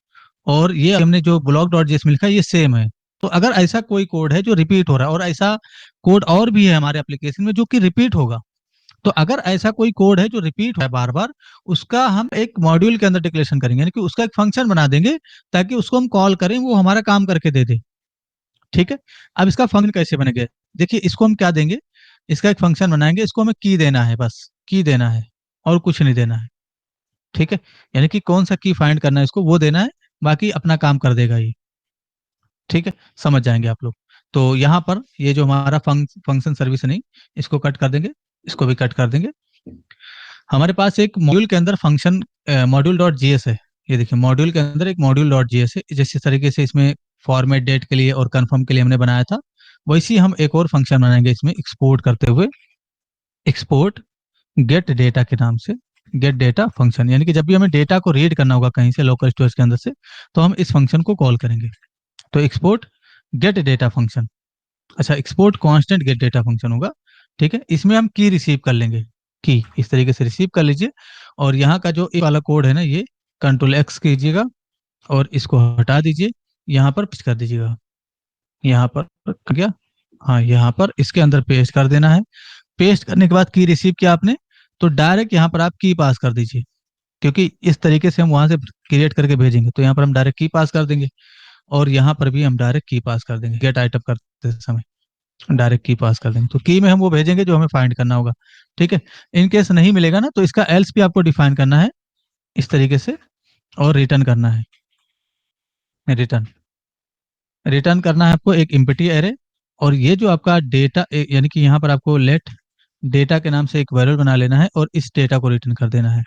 और ये हमने जो ब्लॉक डॉट जीएस में लिखा है ये सेम है। तो अगर ऐसा कोई कोड है जो रिपीट हो रहा है और ऐसा कोड और भी है हमारे एप्लीकेशन में जो कि रिपीट होगा, तो अगर ऐसा कोई कोड है जो रिपीट हो रहा है बार बार, उसका हम एक मॉड्यूल के अंदर डिक्लेरेशन करेंगे, यानी कि उसका एक फंक्शन बना देंगे ताकि उसको हम कॉल करें वो हमारा काम करके दे दे, ठीक है। अब इसका फंक्शन कैसे बनेगा, देखिए इसको हम क्या देंगे, इसका एक फंक्शन बनाएंगे, इसको हमें की देना है, बस की देना है और कुछ नहीं देना है, ठीक है। यानी कि कौन सा की फाइंड करना है इसको वो देना है, बाकी अपना काम कर देगा ये, ठीक है। समझ जाएंगे आप लोग। तो यहाँ पर ये जो हमारा फंक्शन सर्विस नहीं, इसको कट कर देंगे, इसको भी कट कर देंगे। हमारे पास एक मॉड्यूल के अंदर फंक्शन मॉड्यूल डॉट जीएस है, ये देखिए मॉड्यूल के अंदर एक मॉड्यूल डॉट जीएस है, जिस तरीके से इसमें फॉर्मेट डेट के लिए और कंफर्म के लिए हमने बनाया था, वैसे ही हम एक और फंक्शन बनाएंगे इसमें एक्सपोर्ट करते हुए, एक्सपोर्ट गेट डेटा के नाम से, गेट डेटा फंक्शन, यानी कि जब भी हमें डेटा को रीड करना होगा कहीं से लोकल स्टोरेज के अंदर से, तो हम इस फंक्शन को कॉल करेंगे, तो एक्सपोर्ट गेट डेटा फंक्शन, अच्छा export constant gate data function होगा। ठीक है, इसमें हम की रिसीव कर लेंगे, की इस तरीके से रिसीव कर लीजिए। और यहाँ का जो एक वाला कोड है ना, ये कंट्रोल एक्स कीजिएगा और इसको हटा दीजिए, यहाँ पर पेस्ट कर दीजिएगा, यहाँ पर कर गया, हाँ यहाँ पर इसके अंदर पेस्ट कर देना है। पेस्ट करने के बाद की रिसीव किया आपने, तो डायरेक्ट यहाँ पर आप की पास कर दीजिए, क्योंकि इस तरीके से हम वहां से क्रिएट करके भेजेंगे, तो यहाँ पर हम डायरेक्ट की पास कर देंगे। और यहाँ पर भी हम डायरेक्ट की पास कर देंगे, गेट आइटम करते समय डायरेक्ट की पास कर देंगे, तो की में हम वो भेजेंगे जो हमें फाइंड करना होगा। ठीक है, इन केस नहीं मिलेगा ना, तो इसका एल्स भी आपको डिफाइन करना है इस तरीके से, और रिटर्न करना है, रिटर्न रिटर्न करना है आपको एक एम्प्टी एरे। और ये जो आपका डेटा, यानी कि यहाँ पर आपको लेट डेटा के नाम से एक वेरिएबल बना लेना है और इस डेटा को रिटर्न कर देना है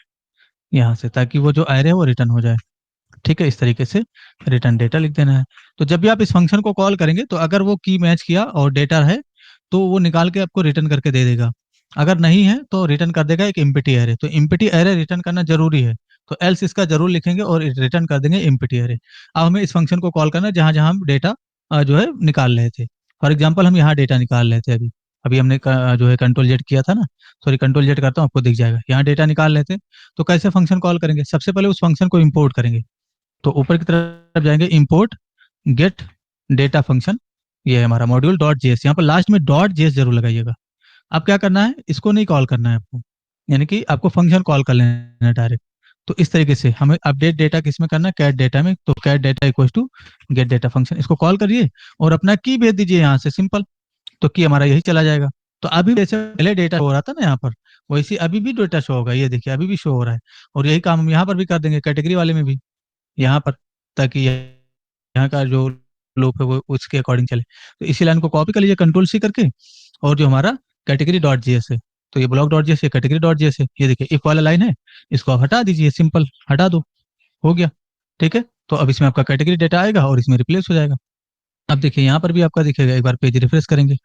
यहाँ से, ताकि वो जो एरे है वो रिटर्न हो जाए। ठीक है, इस तरीके से रिटर्न डेटा लिख देना है। तो जब भी आप इस फंक्शन को कॉल करेंगे, तो अगर वो की मैच किया और डेटा है, तो वो निकाल के आपको रिटर्न करके दे देगा। अगर नहीं है तो रिटर्न कर देगा एक एम्प्टी एरे, तो एम्प्टी एरे रिटर्न करना जरूरी है, तो एल्स इसका जरूर लिखेंगे और रिटर्न कर देंगे एम्प्टी एरे। अब हमें इस फंक्शन को कॉल करना है जहां जहां हम डेटा जो है निकाल रहे थे। फॉर एग्जाम्पल हम यहाँ डेटा निकाल रहे थे, अभी अभी हमने जो है कंट्रोल जेड किया था ना, सॉरी कंट्रोल जेड करता हूँ आपको दिख जाएगा, यहाँ डेटा निकाल रहे थे। तो कैसे फंक्शन कॉल करेंगे, सबसे पहले उस फंक्शन को इम्पोर्ट करेंगे। तो ऊपर की तरफ जाएंगे, इंपोर्ट गेट डेटा फंक्शन, ये है हमारा मॉड्यूल डॉट जेएस, यहाँ पर लास्ट में डॉट जेएस जरूर लगाइएगा। अब क्या करना है, इसको नहीं कॉल करना है आपको, यानी कि आपको फंक्शन कॉल कर लेना है डायरेक्ट। तो इस तरीके से हमें अपडेट डेटा किस में करना है, कैट डेटा में, तो cat data equal to get data function, इसको कॉल करिए और अपना की भेज दीजिए यहाँ से, सिंपल। तो की हमारा यही चला जाएगा। तो अभी जैसे पहले डेटा हो रहा था ना यहाँ पर, वैसे अभी भी डेटा शो होगा, ये देखिए अभी भी शो हो रहा है। और यही काम हम यहाँ पर भी कर देंगे, कैटेगरी वाले में भी यहाँ पर, ताकि यहाँ का जो लूप है वो उसके अकॉर्डिंग चले। तो इसी लाइन को कॉपी कर लीजिए कंट्रोल सी करके, और जो हमारा कैटेगरी डॉट जीएस है, तो ये ब्लॉक डॉट जीएस है, कैटेगरी डॉट जीएस है, ये देखिए इफ वाला लाइन है, इसको आप हटा दीजिए, सिंपल हटा दो, हो गया। ठीक है, तो अब इसमें आपका कैटेगरी डेटा आएगा और इसमें रिप्लेस हो जाएगा। अब देखिए यहाँ पर भी आपका दिखेगा, एक बार पेज रिफ्रेश करेंगे।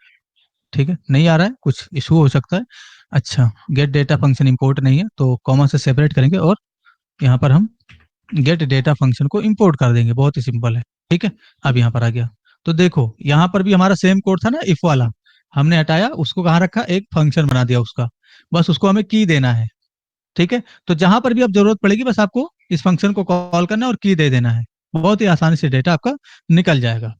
ठीक है, नहीं आ रहा है, कुछ इशू हो सकता है। अच्छा, गेट डेटा फंक्शन इंपोर्ट नहीं है, तो कॉमा से सेपरेट करेंगे और यहाँ पर हम गेट डेटा फंक्शन को इंपोर्ट कर देंगे, बहुत ही सिंपल है। ठीक है, अब यहाँ पर आ गया, तो देखो यहाँ पर भी हमारा सेम कोड था ना, इफ वाला, हमने हटाया, उसको कहाँ रखा, एक फंक्शन बना दिया उसका, बस उसको हमें की देना है। ठीक है, तो जहां पर भी अब जरूरत पड़ेगी, बस आपको इस फंक्शन को कॉल करना है और की दे देना है, बहुत ही आसानी से डेटा आपका निकल जाएगा।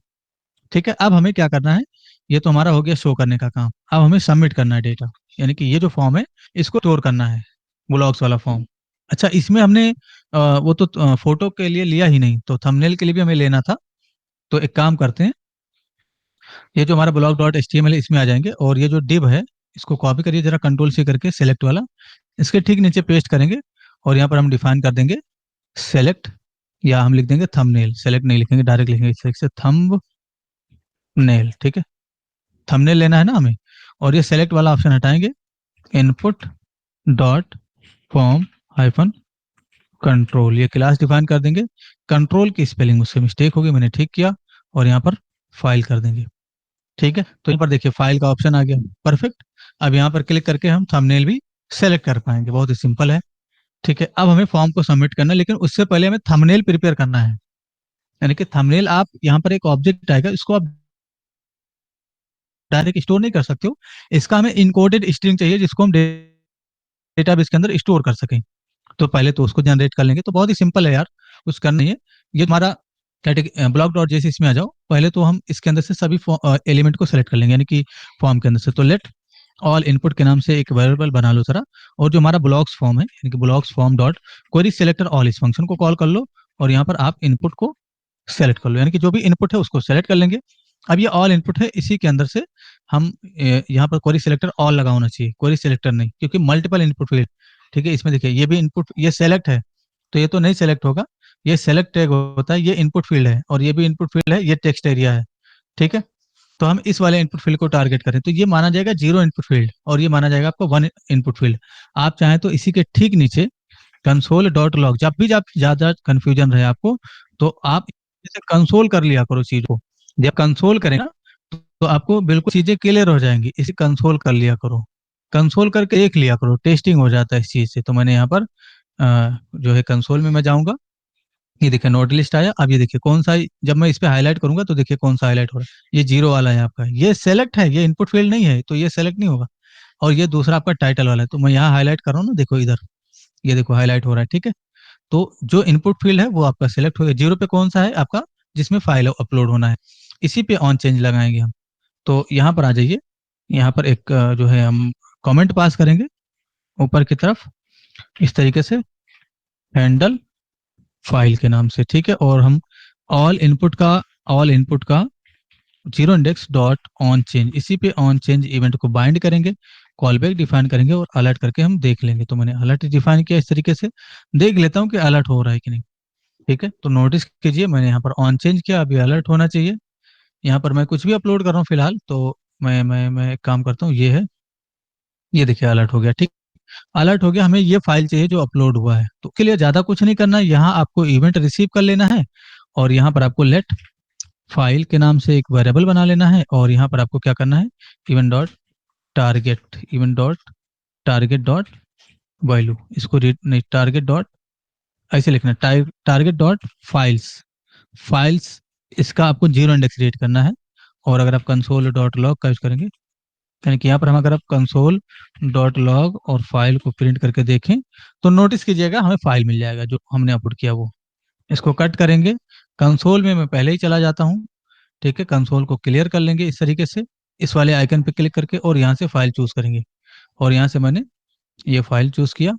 ठीक है, अब हमें क्या करना है, ये तो हमारा हो गया शो करने का काम, अब हमें सबमिट करना है डेटा, यानी कि ये जो फॉर्म है इसको स्टोर करना है, ब्लॉक्स वाला फॉर्म। अच्छा, इसमें हमने वो तो फोटो के लिए लिया ही नहीं, तो थंबनेल के लिए भी हमें लेना था। तो एक काम करते हैं, ये जो हमारा blog dot H T M L है, इसमें आ जाएंगे और ये जो डिव है, इसको कॉपी करिए जरा कंट्रोल से करके, सेलेक्ट वाला, इसके ठीक नीचे पेस्ट करेंगे। और यहाँ पर हम डिफाइन कर देंगे सेलेक्ट, या हम लिख देंगे थंबनेल, सेलेक्ट नहीं लिखेंगे, डायरेक्ट लिखेंगे इस तरीके से थंबनेल। ठीक है, थंबनेल लेना है ना हमें, और ये सेलेक्ट वाला ऑप्शन हटाएंगे, input dot form hyphen control, ये क्लास डिफाइन कर देंगे। कंट्रोल की स्पेलिंग मुझसे मिस्टेक होगी, मैंने ठीक किया, और यहाँ पर फाइल कर देंगे। ठीक है, तो यहाँ पर देखिए फाइल का ऑप्शन आ गया, परफेक्ट। अब यहाँ पर क्लिक करके हम थंबनेल भी सेलेक्ट कर पाएंगे, बहुत ही सिंपल है। ठीक है, अब हमें फॉर्म को सबमिट करना है, लेकिन उससे पहले हमें थंबनेल प्रिपेयर करना है। यानी कि थंबनेल, आप यहाँ पर एक ऑब्जेक्ट आएगा, इसको आप डायरेक्ट स्टोर नहीं कर सकते हो, इसका हमें इनकोडेड स्ट्रिंग चाहिए, जिसको हम डेटाबेस के अंदर स्टोर कर सकें। तो पहले तो उसको जनरेट कर लेंगे, तो बहुत ही सिंपल है यार, कुछ करना नहीं है। ये हमारा ब्लॉक डॉट जेसी, इसमें आ जाओ, पहले तो हम इसके अंदर से सभी एलिमेंट को सेलेक्ट कर लेंगे, यानी कि फॉर्म के अंदर से। तो लेट ऑल इनपुट के नाम से एक वेरिएबल बना लो जरा, और जो हमारा ब्लॉक्स फॉर्म है, यानी कि blocks form dot query selector all, इस फंक्शन को कॉल कर लो, और यहाँ पर आप इनपुट को सेलेक्ट कर लो, यानी कि जो भी इनपुट है उसको सेलेक्ट कर लेंगे। अब ये ऑल इनपुट है, इसी के अंदर से हम यहाँ पर क्वेरी सेलेक्टर ऑल लगा होना चाहिए, क्वेरी सेलेक्टर नहीं, क्योंकि मल्टीपल इनपुट फील्ड। ठीक है, इसमें देखिए ये भी इनपुट, ये सेलेक्ट है, तो ये तो नहीं सेलेक्ट होगा, ये सेलेक्ट टैग होता है, ये इनपुट फील्ड है, और ये भी इनपुट फील्ड है, ये टेक्स्ट एरिया है। ठीक है, तो हम इस वाले इनपुट फील्ड को टारगेट करें, तो ये माना जाएगा जीरो इनपुट फील्ड, और ये माना जाएगा आपको वन इनपुट फील्ड। आप चाहें तो इसी के ठीक नीचे कंसोल डॉट लॉग, जब भी जब ज्यादा कंफ्यूजन रहे आपको, तो आप इसे कंसोल कर लिया करो चीज को। जब कंसोल करें ना, तो आपको बिल्कुल चीजें क्लियर हो जाएंगी, इसे कंसोल कर लिया करो, कंसोल करके देख लिया करो, टेस्टिंग हो जाता है इस चीज से। तो मैंने यहाँ पर जो है कंसोल में मैं जाऊंगा, ये देखिए नोट लिस्ट आया। अब ये देखिए कौन सा, जब मैं इस पे हाईलाइट करूंगा तो देखिए कौन सा हाईलाइट हो रहा है, ये जीरो वाला है आपका, ये सेलेक्ट है, ये इनपुट फील्ड नहीं है तो ये सेलेक्ट नहीं होगा। और ये दूसरा आपका टाइटल वाला है, तो मैं यहाँ हाईलाइट कर रहा हूँ ना, देखो इधर, ये देखो हाईलाइट हो रहा है, ठीक है। तो जो इनपुट फील्ड है वो आपका सिलेक्ट हो गया। जीरो पे कौन सा है आपका, जिसमें फाइल अपलोड होना है, इसी पे ऑन चेंज लगाएंगे हम। तो यहाँ पर आ जाइए, यहाँ पर एक जो है हम कमेंट पास करेंगे ऊपर की तरफ इस तरीके से, हैंडल फाइल के नाम से, ठीक है। और हम ऑल इनपुट का zero index dot on change, इसी पे ऑन चेंज इवेंट को बाइंड करेंगे, कॉल बैक डिफाइन करेंगे और अलर्ट करके हम देख लेंगे। तो मैंने अलर्ट डिफाइन किया, इस तरीके से देख लेता हूँ कि अलर्ट हो रहा है कि नहीं, ठीक है। तो नोटिस कीजिए मैंने यहाँ पर ऑन चेंज किया, अभी अलर्ट होना चाहिए। यहाँ पर मैं कुछ भी अपलोड कर रहा हूँ फिलहाल, तो मैं एक काम करता हूँ, ये है, ये देखिए अलर्ट हो गया, ठीक। अलर्ट हो गया, हमें ये फाइल चाहिए जो अपलोड हुआ है, तो उसके लिए ज्यादा कुछ नहीं करना है, यहाँ आपको इवेंट रिसीव कर लेना है और यहाँ पर आपको लेट फाइल के नाम से एक वेरिएबल बना लेना है और यहाँ पर आपको क्या करना है, event dot target, event dot target dot value, इसको रीड नहीं, टारगेट डॉट ऐसे लिखना है, टारगेट डॉट फाइल्स, फाइल्स, इसका आपको जीरो इंडेक्स रीड करना है। और अगर आप कंसोल डॉट लॉग का यूज करेंगे, यानी कि यहाँ पर हम अगर आप कंसोल डॉट लॉग और फाइल को प्रिंट करके देखें तो नोटिस कीजिएगा हमें फाइल मिल जाएगा जो हमने अपलोड किया वो। इसको कट करेंगे, कंसोल में मैं पहले ही चला जाता हूँ, ठीक है। कंसोल को क्लियर कर लेंगे इस तरीके से, इस वाले आइकन पे क्लिक करके, और यहाँ से फाइल चूज करेंगे और यहाँ से मैंने ये फाइल चूज किया,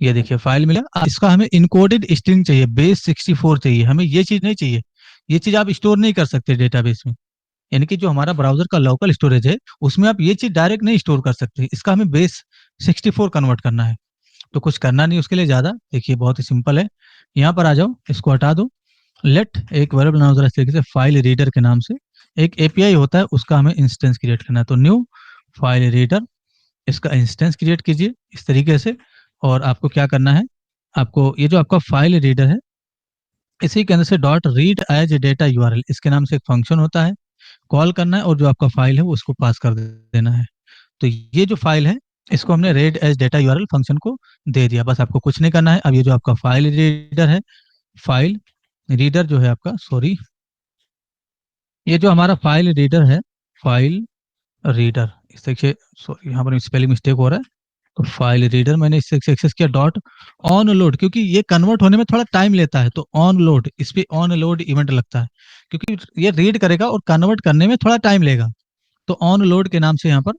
ये देखिए फाइल मिला। अब इसका हमें इनकोडेड स्ट्रिंग चाहिए, बेस 64 चाहिए हमें, ये चीज नहीं चाहिए, ये चीज आप स्टोर नहीं कर सकते डेटाबेस में, यानी कि जो हमारा ब्राउजर का लोकल स्टोरेज है उसमें आप ये चीज डायरेक्ट नहीं स्टोर कर सकते, इसका हमें बेस 64 कन्वर्ट करना है। तो कुछ करना नहीं उसके लिए ज्यादा, देखिए बहुत ही सिंपल है। यहाँ पर आ जाओ, इसको हटा दो, लेट एक वेरिएबल बनाओ जरा इस तरीके से, फाइल रीडर के नाम से एक एपीआई होता है, उसका हमें इंस्टेंस क्रिएट करना है। तो न्यू फाइल रीडर, इसका इंस्टेंस क्रिएट कीजिए इस तरीके से। और आपको क्या करना है, आपको ये जो आपका फाइल रीडर है इसी के अंदर से dot read as data URL, इसके नाम से एक फंक्शन होता है, कॉल करना है और जो आपका फाइल है वो उसको पास कर देना है। तो ये जो फाइल है इसको हमने read as data URL function को दे दिया, बस आपको कुछ नहीं करना है। अब ये जो आपका फाइल रीडर है, फाइल रीडर जो है आपका, सॉरी, ये जो हमारा फाइल रीडर है, फाइल रीडर, इस देखिए सॉरी यहाँ पर स्पेलिंग मिस्टेक हो रहा है। तो फाइल रीडर मैंने इससे एक्सेस किया डॉट ऑन लोड, क्योंकि ये कन्वर्ट होने में थोड़ा टाइम लेता है, तो ऑन लोड, इस पे ऑन लोड इवेंट लगता है, क्योंकि ये रीड करेगा और कन्वर्ट करने में थोड़ा टाइम लेगा। तो ऑन लोड के नाम से यहाँ पर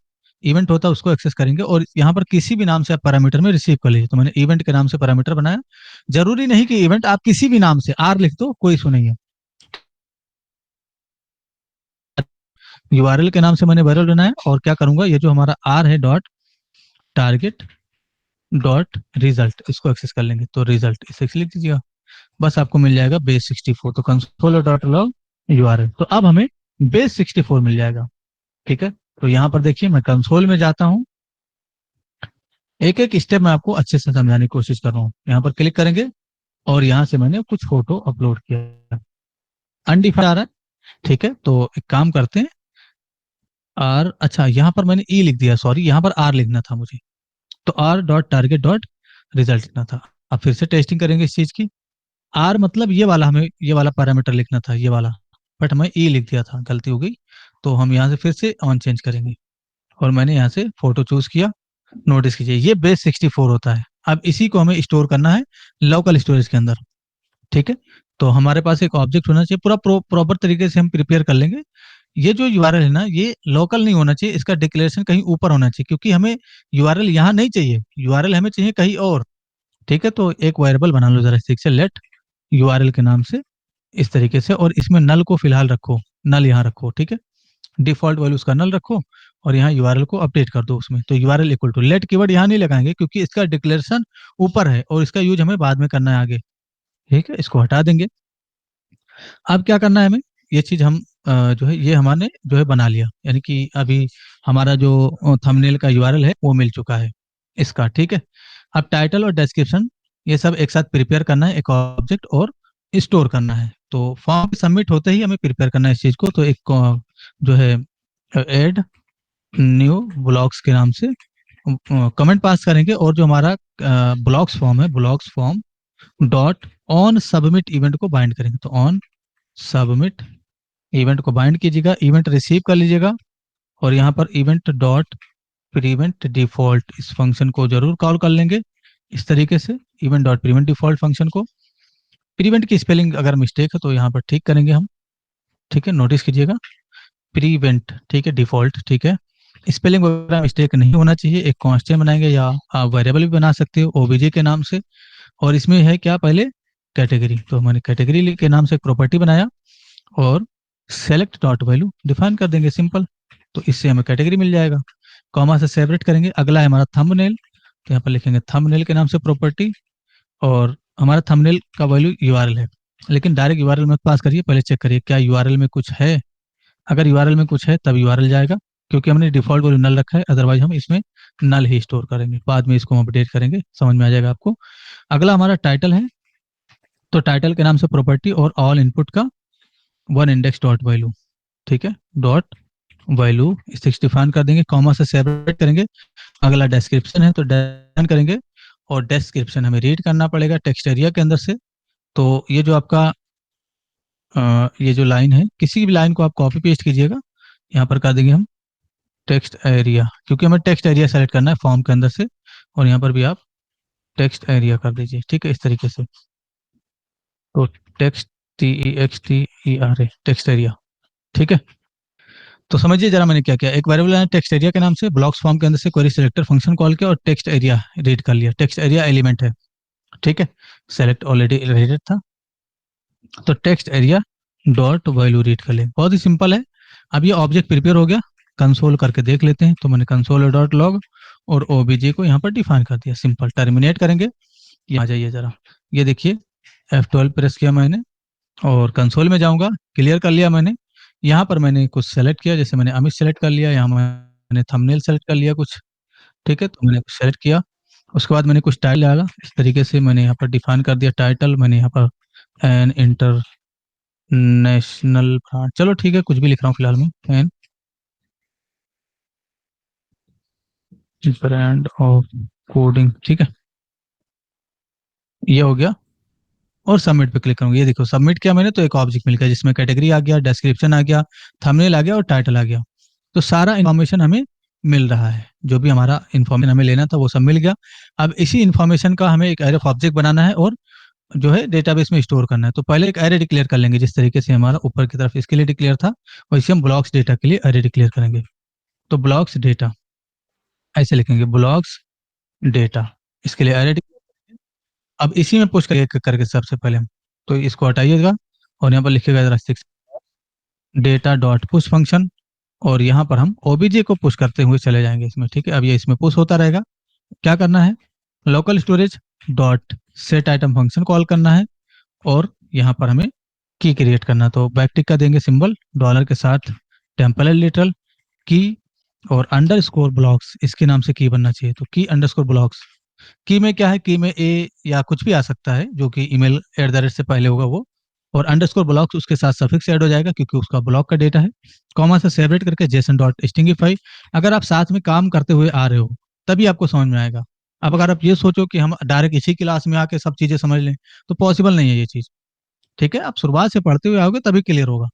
इवेंट होता है, उसको एक्सेस करेंगे और यहाँ पर किसी भी नाम से आप पैरामीटर में रिसीव कर लीजिए। तो मैंने इवेंट के नाम से पैरामीटर बनाया, जरूरी नहीं कि इवेंट, आप किसी भी नाम से आर लिख दो, कोई इशू नहीं है। यूआरएल के नाम से मैंने वेरिएबल बनाया और क्या करूंगा, ये जो हमारा आर है डॉट टारगेट डॉट रिजल्ट, इसको एक्सेस कर लेंगे। तो रिजल्ट इसे लिख दीजिएगा, बस आपको मिल जाएगा बेस 64। तो कंसोल डॉट लॉग यूआरएल, तो अब हमें बेस 64 मिल जाएगा, ठीक है। तो यहाँ पर देखिए मैं कंसोल में जाता हूँ, एक एक स्टेप मैं आपको अच्छे से समझाने की कोशिश कर रहा हूँ। यहाँ पर क्लिक करेंगे और यहाँ से मैंने कुछ फोटो अपलोड किया, अनडिफाइंड आ रहा है, ठीक है। तो एक काम करते हैं, आर, अच्छा यहाँ पर मैंने ई लिख दिया, सॉरी यहाँ पर आर लिखना था मुझे, तो R dot target dot result लिखना था। अब फिर से टेस्टिंग करेंगे इस चीज की, आर मतलब ये वाला, हमें ये वाला पैरामीटर लिखना था, ये वाला, बट मैं ई लिख दिया था, गलती हो गई। तो हम यहाँ से फिर से ऑन चेंज करेंगे और मैंने यहाँ से फोटो चूज किया। नोटिस कीजिए ये बेस 64 होता है। अब इसी को हमें स्टोर करना है लोकल स्टोरेज के अंदर, ठीक है। तो हमारे पास एक ऑब्जेक्ट होना चाहिए, पूरा प्रॉपर तरीके से हम प्रिपेयर कर लेंगे। ये जो यूआरएल है ना, ये लोकल नहीं होना चाहिए, इसका डिक्लेरेशन कहीं ऊपर होना चाहिए, क्योंकि हमें यूआरएल यहाँ नहीं चाहिए, यूआरएल हमें चाहिए कहीं और, ठीक है। तो एक वेरिएबल बना लो जरा ठीक से, लेट यूआरएल के नाम से इस तरीके से, और इसमें नल को फिलहाल रखो, नल यहाँ रखो, ठीक है। डिफॉल्ट वैल्यू उसका नल रखो और यहाँ यूआरएल को अपडेट कर दो उसमें। तो URL equal to let keyword यहाँ नहीं लगाएंगे क्योंकि इसका डिक्लेरेशन ऊपर है और इसका यूज हमें बाद में करना है आगे, ठीक है। इसको हटा देंगे। अब क्या करना है हमें, ये चीज हम जो है ये हमारे जो है बना लिया, यानी कि अभी हमारा जो थंबनेल का यूआरएल है वो मिल चुका है इसका, ठीक है। अब टाइटल और डिस्क्रिप्शन ये सब एक साथ प्रिपेयर करना है, एक ऑब्जेक्ट और स्टोर करना है। तो फॉर्म सबमिट होते ही हमें प्रिपेयर करना है इस चीज को। तो एक जो है ऐड न्यू ब्लॉक्स के नाम से कमेंट पास करेंगे और जो हमारा ब्लॉक्स फॉर्म है, blocks form dot on submit event को बाइंड करेंगे। तो ऑन सबमिट इवेंट को बाइंड कीजिएगा, इवेंट रिसीव कर लीजिएगा, और यहाँ पर इवेंट डॉट प्रीवेंट डिफॉल्ट इस फंक्शन को जरूर कॉल कर लेंगे इस तरीके से, event dot prevent default function को। प्रीवेंट की स्पेलिंग अगर मिस्टेक है तो यहाँ पर ठीक करेंगे हम, ठीक है, नोटिस कीजिएगा। प्रीवेंट ठीक है, डिफॉल्ट ठीक है, स्पेलिंग वगैरह मिस्टेक नहीं होना चाहिए। एक कांस्टेंट बनाएंगे या आप वेरिएबल भी बना सकते हो ओबीजे के नाम से। और इसमें है क्या, पहले कैटेगरी, तो मैंने कैटेगरी के नाम से एक प्रॉपर्टी बनाया और सेलेक्ट डॉट वैल्यू डिफाइन कर देंगे, सिंपल। तो इससे हमें कैटेगरी मिल जाएगा, कॉमा से सेपरेट करेंगे। अगला है हमारा थंबनेल, तो यहाँ पर लिखेंगे थंबनेल के नाम से प्रॉपर्टी, और हमारा थंबनेल का वैल्यू यूआरएल है, लेकिन डायरेक्ट यूआरएल मत पास करिए, पहले चेक करिए क्या यूआरएल में कुछ है। अगर यूआरएल में कुछ है तब यूआरएल जाएगा, क्योंकि हमने डिफॉल्ट वैल्यू नल रखा है, अदरवाइज हम इसमें नल ही स्टोर करेंगे, बाद में इसको हम अपडेट करेंगे, समझ में आ जाएगा आपको। अगला हमारा टाइटल है, तो टाइटल के नाम से प्रॉपर्टी और ऑल इनपुट का वन इंडेक्स डॉट वैल्यू, ठीक है, डॉट वैल्यू इसे डिफाइन कर देंगे, कॉमा से सेपरेट करेंगे। अगला डिस्क्रिप्शन है, तो डिफाइन करेंगे, और डिस्क्रिप्शन हमें रीड करना पड़ेगा टेक्स्ट एरिया के अंदर से। तो ये जो आपका ये जो लाइन है, किसी भी लाइन को आप कॉपी पेस्ट कीजिएगा, यहाँ पर कर देंगे हम टेक्स्ट एरिया, क्योंकि हमें टेक्स्ट एरिया सेलेक्ट करना है फॉर्म के अंदर से, और यहाँ पर भी आप टेक्स्ट एरिया कर दीजिए, ठीक है, इस तरीके से। तो text TEXT ERA text area, ठीक है। तो समझिए जरा मैंने क्या किया, एक वेरिएबल है टेक्स्ट एरिया के नाम से, ब्लॉक्स फॉर्म के अंदर से क्वेरी सिलेक्टर फंक्शन कॉल किया और टेक्स्ट एरिया रीड कर लिया, टेक्स्ट एरिया एलिमेंट है, ठीक है, सेलेक्ट ऑलरेडी रीडेड था, तो text area dot value read कर ले, बहुत ही सिंपल है। अब ये ऑब्जेक्ट प्रिपेयर हो गया, कंसोल करके देख लेते हैं। तो मैंने कंसोल डॉट लॉग और ओबीजे को यहाँ पर डिफाइन कर दिया, सिंपल, टर्मिनेट करेंगे। ये आ जाइए जरा, ये देखिए F12 प्रेस किया मैंने और कंसोल में जाऊंगा, क्लियर कर लिया मैंने। यहाँ पर मैंने कुछ सेलेक्ट किया, जैसे मैंने अमित सेलेक्ट कर लिया, यहाँ मैंने थंबनेल सेलेक्ट कर लिया कुछ, ठीक है, तो मैंने कुछ सेलेक्ट किया। उसके बाद मैंने कुछ टाइटल डाला, इस तरीके से मैंने यहाँ पर डिफाइन कर दिया टाइटल, मैंने यहाँ पर एन इंटरनेशनल ब्रांड, चलो ठीक है, कुछ भी लिख रहा हूँ फिलहाल मैं, एन ब्रांड ऑफ कोडिंग, ठीक है, ये हो गया। और सबमिट पे क्लिक करूंगा, ये देखो सबमिट किया मैंने, तो एक ऑब्जेक्ट मिल गया जिसमें कैटेगरी आ गया, डिस्क्रिप्शन आ गया, थंबनेल आ गया और टाइटल आ गया। तो सारा इन्फॉर्मेशन हमें मिल रहा है, जो भी हमारा इन्फॉर्मेशन हमें लेना था वो सब मिल गया। अब इसी इन्फॉर्मेशन का हमें एक एरे ऑफ ऑब्जेक्ट बनाना है और जो है डेटाबेस में स्टोर करना है। तो पहले एक एरे डिक्लेयर कर लेंगे, जिस तरीके से हमारा ऊपर की तरफ इसके लिए डिक्लेयर था, वैसे हम ब्लॉक्स डेटा के लिए एरे डिक्लेयर करेंगे। तो ब्लॉक्स डेटा ऐसे लिखेंगे, ब्लॉक्स डेटा, इसके लिए एरे। अब इसी में पुश करके सबसे पहले हम, तो इसको हटाइएगा और यहाँ पर लिखिएगा जरा डेटा डॉट पुश फंक्शन, और यहाँ पर हम ओबीजे को पुश करते हुए चले जाएंगे इसमें, ठीक है। अब ये इसमें पुश होता रहेगा। क्या करना है, local storage dot set item function call करना है, और यहाँ पर हमें की क्रिएट करना है। तो बैकटिक का देंगे सिंबल डॉलर के साथ, टेम्पररी लिटरल की और अंडरस्कोर ब्लॉक्स, इसके नाम से की बनना चाहिए, तो की अंडरस्कोर ब्लॉक्स। की में क्या है, की में ए या कुछ भी आ सकता है जो कि ईमेल @ से पहले होगा वो, और अंडरस्कोर ब्लॉक्स उसके साथ सफिक्स ऐड हो जाएगा क्योंकि उसका ब्लॉक का डेटा है। कॉमा से सेपरेट करके जेसन डॉट स्टिंगिफाई। अगर आप साथ में काम करते हुए आ रहे हो तभी आपको समझ में आएगा। अब अगर आप ये सोचो कि हम डायरेक्ट इसी क्लास में आके सब चीजें समझ लें, तो पॉसिबल नहीं है ये चीज, ठीक है। आप शुरुआत से पढ़ते हुए आओगे तभी क्लियर होगा।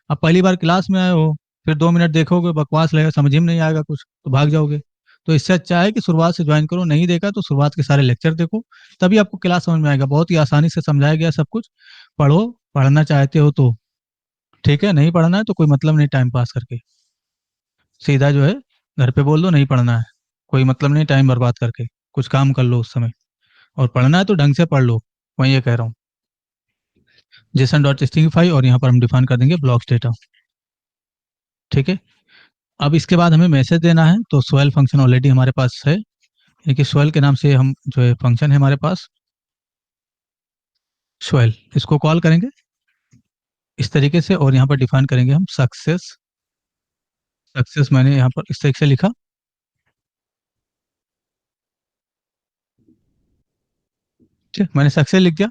आप पहली बार क्लास में आए हो, फिर 2 मिनट देखोगे, बकवास लगेगा, समझ ही में नहीं आएगा कुछ, तो भाग जाओगे। तो इससे अच्छा है कि शुरुआत से ज्वाइन करो, नहीं देखा तो शुरुआत के सारे लेक्चर देखो, तभी आपको क्लास समझ में आएगा। बहुत ही आसानी से समझाया गया सब कुछ। पढ़ो, पढ़ना चाहते हो तो ठीक है, नहीं पढ़ना है तो कोई मतलब नहीं टाइम पास करके, सीधा जो है घर पे बोल दो नहीं पढ़ना है, कोई मतलब नहीं टाइम बर्बाद करके, कुछ काम कर लो उस समय। और पढ़ना है तो ढंग से पढ़ लो, मैं ये कह रहा हूँ। जेसन डॉट स्टिंगिफाई, और यहाँ पर हम डिफाइन कर देंगे ब्लॉक्स डेटा, ठीक है। अब इसके बाद हमें मैसेज देना है, तो स्वेल फंक्शन ऑलरेडी हमारे पास है, यानी कि स्वेल के नाम से हम जो है फंक्शन है हमारे पास, स्वेल, इसको कॉल करेंगे इस तरीके से, और यहाँ पर डिफाइन करेंगे हम सक्सेस। सक्सेस मैंने यहाँ पर इस तरीके से लिखा, ठीक है, मैंने सक्सेस लिख दिया।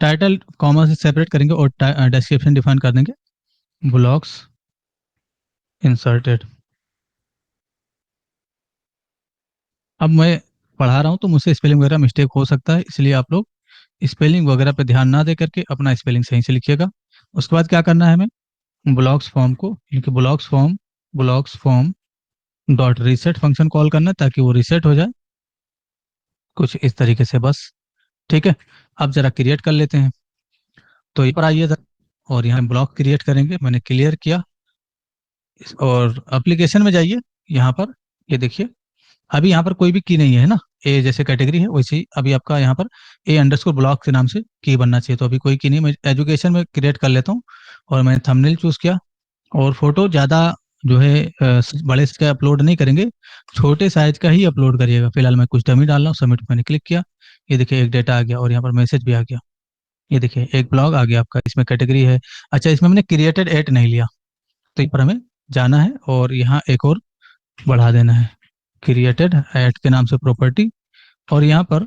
टाइटल कॉमा से सेपरेट करेंगे और डिस्क्रिप्शन डिफाइन कर देंगे, ब्लॉक्स इंसर्टेड। अब मैं पढ़ा रहा हूँ तो मुझसे स्पेलिंग वगैरह मिस्टेक हो सकता है, इसलिए आप लोग स्पेलिंग वगैरह पे ध्यान ना दे करके अपना स्पेलिंग सही से लिखिएगा। उसके बाद क्या करना है हमें, ब्लॉक्स फॉर्म को, यानी blocks form dot reset function call करना है ताकि वो रीसेट हो जाए कुछ इस तरीके से बस। ठीक है, अब जरा क्रिएट कर लेते हैं। तो यहाँ पर आइए और यहाँ ब्लॉक क्रिएट करेंगे, मैंने क्लियर किया। और एप्लीकेशन में जाइए, यहाँ पर ये देखिए अभी यहाँ पर कोई भी की नहीं है ना। ए जैसे कैटेगरी है वैसे ही अभी आपका यहाँ पर ए अंडरस्कोर ब्लॉक के नाम से की बनना चाहिए, तो अभी कोई की नहीं। मैं एजुकेशन में क्रिएट कर लेता हूँ और मैंने थंबनेल चूज किया। और फोटो ज़्यादा जो है बड़े से अपलोड नहीं करेंगे, छोटे साइज का ही अपलोड करिएगा। फिलहाल मैं कुछ डमी डाल रहा हूँ, सबमिट मैंने क्लिक किया। ये देखिए एक डेटा आ गया और यहाँ पर मैसेज भी आ गया। ये देखिए एक ब्लॉग आ गया आपका, इसमें कैटेगरी है। अच्छा, इसमें मैंने क्रिएटेड एट नहीं लिया, तो यहाँ पर हमें जाना है और यहाँ एक और बढ़ा देना है, क्रिएटेड एट के नाम से प्रॉपर्टी। और यहाँ पर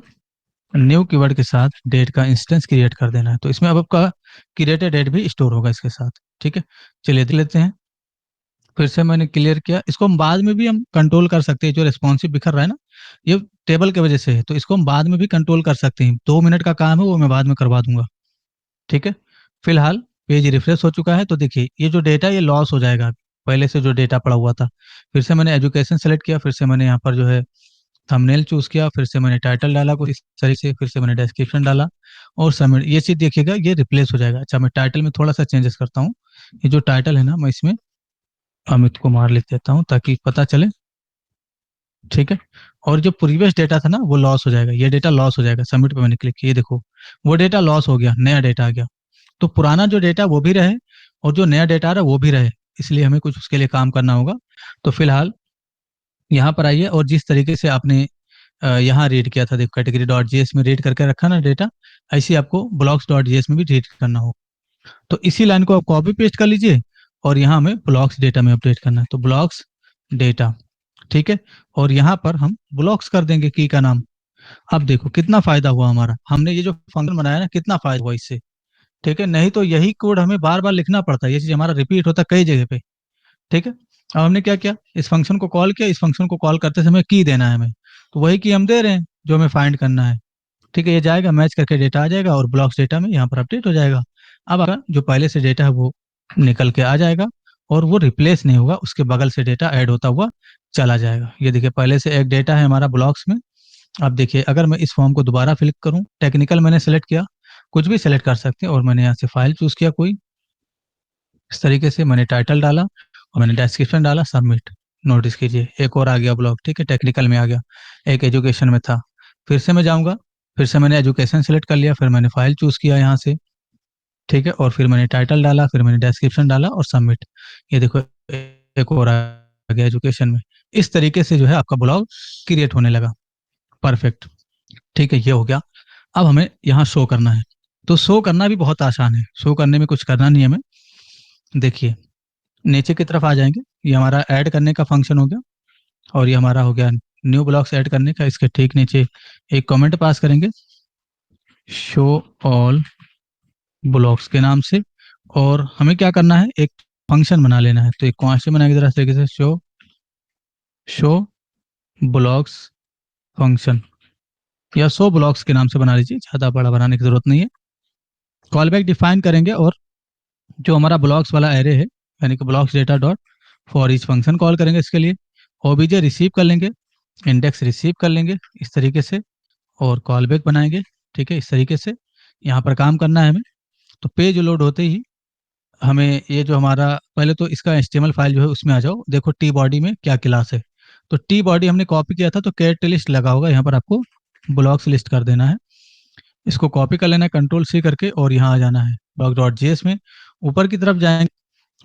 न्यू कीवर्ड के साथ डेट का इंस्टेंस क्रिएट कर देना है। तो इसमें अब आपका क्रिएटेड डेट भी स्टोर होगा इसके साथ। ठीक है, चलिए देख लेते हैं। फिर से मैंने क्लियर किया, इसको हम बाद में भी हम कंट्रोल कर सकते हैं। जो रेस्पॉन्सिव बिखर रहा है ना, ये टेबल की वजह से है, तो इसको हम बाद में भी कंट्रोल कर सकते हैं। 2 मिनट का काम है वो मैं बाद में करवा दूंगा। ठीक है, फिलहाल पेज रिफ्रेश हो चुका है, तो देखिए ये जो डेटा ये लॉस हो जाएगा पहले से जो डेटा पड़ा हुआ था। फिर से मैंने एजुकेशन सेलेक्ट किया, फिर से मैंने यहाँ पर जो है थंबनेल चूज किया, फिर से मैंने टाइटल डाला कुछ इस तरीके से, फिर से मैंने डिस्क्रिप्शन डाला और सबमिट। ये चीज देखिएगा ये रिप्लेस हो जाएगा। अच्छा, मैं टाइटल में थोड़ा सा चेंजेस करता हूँ। ये जो टाइटल है ना, मैं इसमें अमित कुमार लिख देता हूँ ताकि पता चले। ठीक है, और जो प्रीवियस डेटा था ना वो लॉस हो जाएगा, ये डेटा लॉस हो जाएगा। सबमिट पे मैंने क्लिक किया, ये देखो वो डेटा लॉस हो गया, नया डेटा आ गया। तो पुराना जो डेटा वो भी रहे और जो नया डेटा आ रहा है वो भी रहे, इसलिए हमें कुछ उसके लिए काम करना होगा। तो फिलहाल यहाँ पर आइए और जिस तरीके से आपने यहाँ रीड किया था, देखो कैटेगरी डॉट जीएस में रीड करके रखा ना डेटा, ऐसे ही आपको ब्लॉक्स डॉट जीएस में भी रीड करना हो। तो इसी लाइन को आप कॉपी पेस्ट कर लीजिए और यहाँ हमें ब्लॉक्स डेटा में अपडेट करना है, तो ब्लॉक्स डेटा। ठीक है, और यहाँ पर हम ब्लॉक्स कर देंगे की का नाम। अब देखो कितना फायदा हुआ हमारा, हमने ये जो फंक्शन बनाया ना, कितना फायदा हुआ इससे। ठीक है, नहीं तो यही कोड हमें बार बार लिखना पड़ता है, ये चीज हमारा रिपीट होता है कई जगह पे। ठीक है, अब हमने क्या किया, इस फंक्शन को कॉल किया, इस फंक्शन को कॉल करते समय की देना है हमें, तो वही की हम दे रहे हैं जो हमें फाइंड करना है। ठीक है, ये जाएगा मैच करके डेटा आ जाएगा और ब्लॉक्स डेटा में यहाँ पर अपडेट हो जाएगा। अब आपका जो पहले से डेटा है वो निकल के आ जाएगा और वो रिप्लेस नहीं होगा, उसके बगल से डेटा ऐड होता हुआ चला जाएगा। ये देखिए पहले से एक डेटा है हमारा ब्लॉक्स में। अब देखिए अगर मैं इस फॉर्म को दोबारा फिल करूं, टेक्निकल मैंने सेलेक्ट किया, कुछ भी सेलेक्ट कर सकते हैं, और मैंने यहाँ से फाइल चूज किया कोई इस तरीके से, मैंने टाइटल डाला और मैंने डिस्क्रिप्शन डाला, सबमिट। नोटिस कीजिए एक और आ गया ब्लॉक। ठीक है, टेक्निकल में आ गया, एक एजुकेशन में था। फिर से मैं जाऊंगा, फिर से मैंने एजुकेशन सेलेक्ट कर लिया, फिर मैंने फाइल चूज किया यहाँ से। ठीक है, और फिर मैंने टाइटल डाला, फिर मैंने डिस्क्रिप्शन डाला और सबमिट। ये देखो एक और आ गया एजुकेशन में। इस तरीके से जो है आपका ब्लॉग क्रिएट होने लगा। परफेक्ट। ठीक है, ये हो गया। अब हमें यहाँ शो करना है, तो शो करना भी बहुत आसान है, शो करने में कुछ करना नहीं है हमें। देखिए नीचे की तरफ आ जाएंगे, ये हमारा ऐड करने का फंक्शन हो गया और ये हमारा हो गया न्यू ब्लॉक्स ऐड करने का। इसके ठीक नीचे एक कमेंट पास करेंगे, शो ऑल ब्लॉक्स के नाम से। और हमें क्या करना है, एक फंक्शन बना लेना है। तो एक कॉन्स्टेंट बनाएंगे जरा इस तरीके से, शो ब्लॉक्स फंक्शन, या शो ब्लॉक्स के नाम से बना लीजिए, ज़्यादा बड़ा बनाने की जरूरत नहीं है। कॉल बैक डिफाइन करेंगे और जो हमारा ब्लॉक्स वाला एरे है, यानी कि blocks data dot for each function call करेंगे इसके लिए। ओबीजे रिसीव कर लेंगे, इंडेक्स रिसीव कर लेंगे इस तरीके से, और कॉल बैक बनाएंगे। ठीक है, इस तरीके से यहाँ पर काम करना है हमें। तो पेज लोड होते ही हमें ये जो हमारा, पहले तो इसका एचटीएमएल फाइल जो है उसमें आ जाओ, देखो टी बॉडी में क्या क्लास है। तो टी बॉडी हमने कॉपी किया था, तो कैटलिस्ट लगा होगा, यहाँ पर आपको ब्लॉक्स लिस्ट कर देना है। इसको कॉपी कर लेना है कंट्रोल सी करके और यहाँ आ जाना है ब्लॉक डॉट जेएस में, ऊपर की तरफ जाएंगे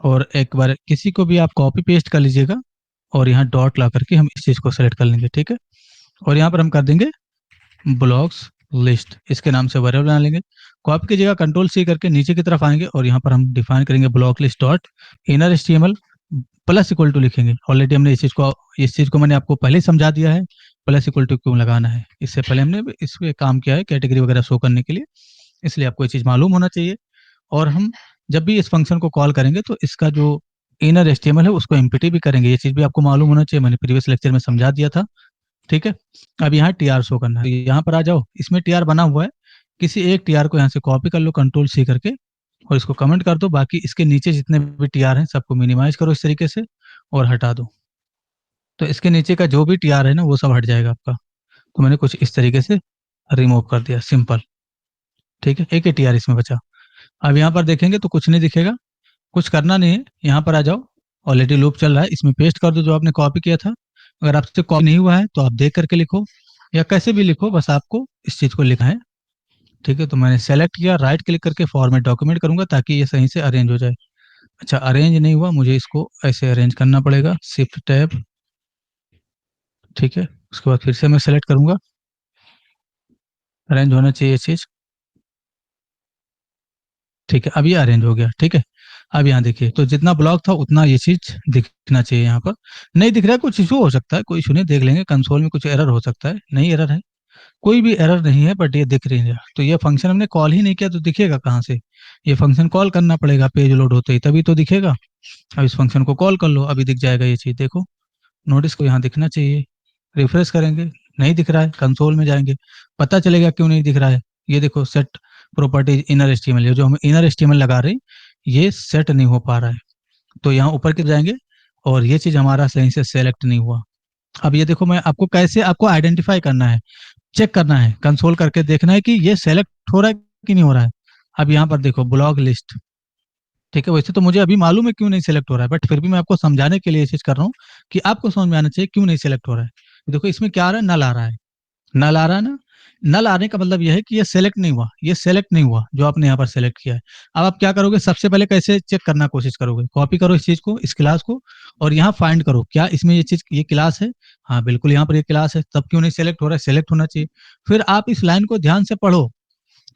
और एक बार किसी को भी आप कॉपी पेस्ट कर लीजिएगा और यहाँ डॉट ला करके हम इस चीज को सेलेक्ट कर लेंगे। ठीक है, और यहाँ पर हम कर देंगे ब्लॉक्स लिस्ट, इसके नाम से वेरिएबल बना लेंगे। कॉपी कीजिएगा कंट्रोल सी करके, नीचे की तरफ आएंगे और यहाँ पर हम डिफाइन करेंगे block list dot inner HTML plus equal to लिखेंगे। ऑलरेडी हमने इस चीज को मैंने आपको पहले ही समझा दिया है, प्लस इक्वल टू क्यों लगाना है, इससे पहले हमने इस पे काम किया है कैटेगरी वगैरह शो करने के लिए, इसलिए आपको ये चीज मालूम होना चाहिए। और हम जब भी इस फंक्शन को कॉल करेंगे तो इसका जो इनर एचटीएमएल है उसको एम्प्टी भी करेंगे, ये चीज भी आपको मालूम होना चाहिए, मैंने प्रीवियस लेक्चर में समझा दिया था। ठीक है, अब यहाँ टीआर शो करना है, यहाँ पर आ जाओ, इसमें टीआर बना हुआ है, किसी एक टीआर को यहाँ से कॉपी कर लो कंट्रोल सी करके और इसको कमेंट कर दो। बाकी इसके नीचे जितने भी टीआर हैं सबको मिनिमाइज करो इस तरीके से और हटा दो। तो इसके नीचे का जो भी टीआर है ना वो सब हट जाएगा आपका। तो मैंने कुछ इस तरीके से रिमूव कर दिया, सिंपल। ठीक है, एक ही टीआर इसमें बचा। अब यहाँ पर देखेंगे तो कुछ नहीं दिखेगा, कुछ करना नहीं है। यहाँ पर आ जाओ, ऑलरेडी लूप चल रहा है, इसमें पेस्ट कर दो जो आपने कॉपी किया था। अगर आपसे कॉपी नहीं हुआ है तो आप देख करके लिखो या कैसे भी लिखो, बस आपको इस चीज को लिखना है। ठीक है, तो मैंने सेलेक्ट किया, राइट क्लिक करके फॉर्मेट डॉक्यूमेंट करूंगा ताकि ये सही से अरेंज हो जाए। अच्छा, अरेंज नहीं हुआ, मुझे इसको ऐसे अरेंज करना पड़ेगा, शिफ्ट टैब। ठीक है, उसके बाद फिर से मैं सेलेक्ट करूंगा, अरेंज होना चाहिए ये चीज। ठीक है, अब ये अरेंज हो गया। ठीक है, अब यहाँ देखिए, तो जितना ब्लॉक था उतना ये चीज दिखना चाहिए। यहाँ पर नहीं दिख रहा है, कुछ इशू हो सकता है, कोई इशू नहीं, देख लेंगे कंसोल में कुछ एरर हो सकता है। नहीं एरर है, कोई भी एरर नहीं है, बट ये दिख रही है। तो ये फंक्शन हमने कॉल ही नहीं किया तो दिखेगा कहाँ से? ये फंक्शन कॉल करना पड़ेगा, पेज लोड होते ही तभी तो दिखेगा। अब इस फंक्शन को कॉल कर लो, अभी दिख जाएगा ये चीज। देखो, नोटिस को यहाँ दिखना चाहिए। रिफ्रेश करेंगे, नहीं दिख रहा है, कंसोल में जाएंगे, पता चलेगा क्यों नहीं दिख रहा है। ये देखो, सेट प्रॉपर्टीज इनर एचटीएमएल, ये जो हम इनर एचटीएमएल लगा रहे हैं ये सेट नहीं हो पा रहा है। तो यहाँ ऊपर के जाएंगे और ये चीज हमारा सही से सेलेक्ट नहीं हुआ। अब ये देखो, मैं आपको कैसे आपको आइडेंटिफाई करना है, चेक करना है, कंसोल करके देखना है कि ये सेलेक्ट हो रहा है कि नहीं हो रहा है। अब यहाँ पर देखो, ब्लॉक लिस्ट। ठीक है, वैसे तो मुझे अभी मालूम है क्यों नहीं सेलेक्ट हो रहा है, बट फिर भी मैं आपको समझाने के लिए ये चीज कर रहा हूँ कि आपको समझ में आना चाहिए क्यों नहीं सेलेक्ट हो रहा है। देखो, इसमें क्या आ रहा है, नल आ रहा है। नल आ रहा है ना, नल आने का मतलब यह है कि ये सेलेक्ट नहीं हुआ, ये सेलेक्ट नहीं हुआ जो आपने यहाँ पर सेलेक्ट किया है। अब आप क्या करोगे, सबसे पहले कैसे चेक करना कोशिश करोगे, कॉपी करो इस चीज को, इस क्लास को, और यहाँ फाइंड करो क्या इसमें ये चीज, ये क्लास है। हाँ बिल्कुल, यहाँ पर ये क्लास है, तब क्यों नहीं सेलेक्ट हो रहा है, सेलेक्ट होना चाहिए। फिर आप इस लाइन को ध्यान से पढ़ो,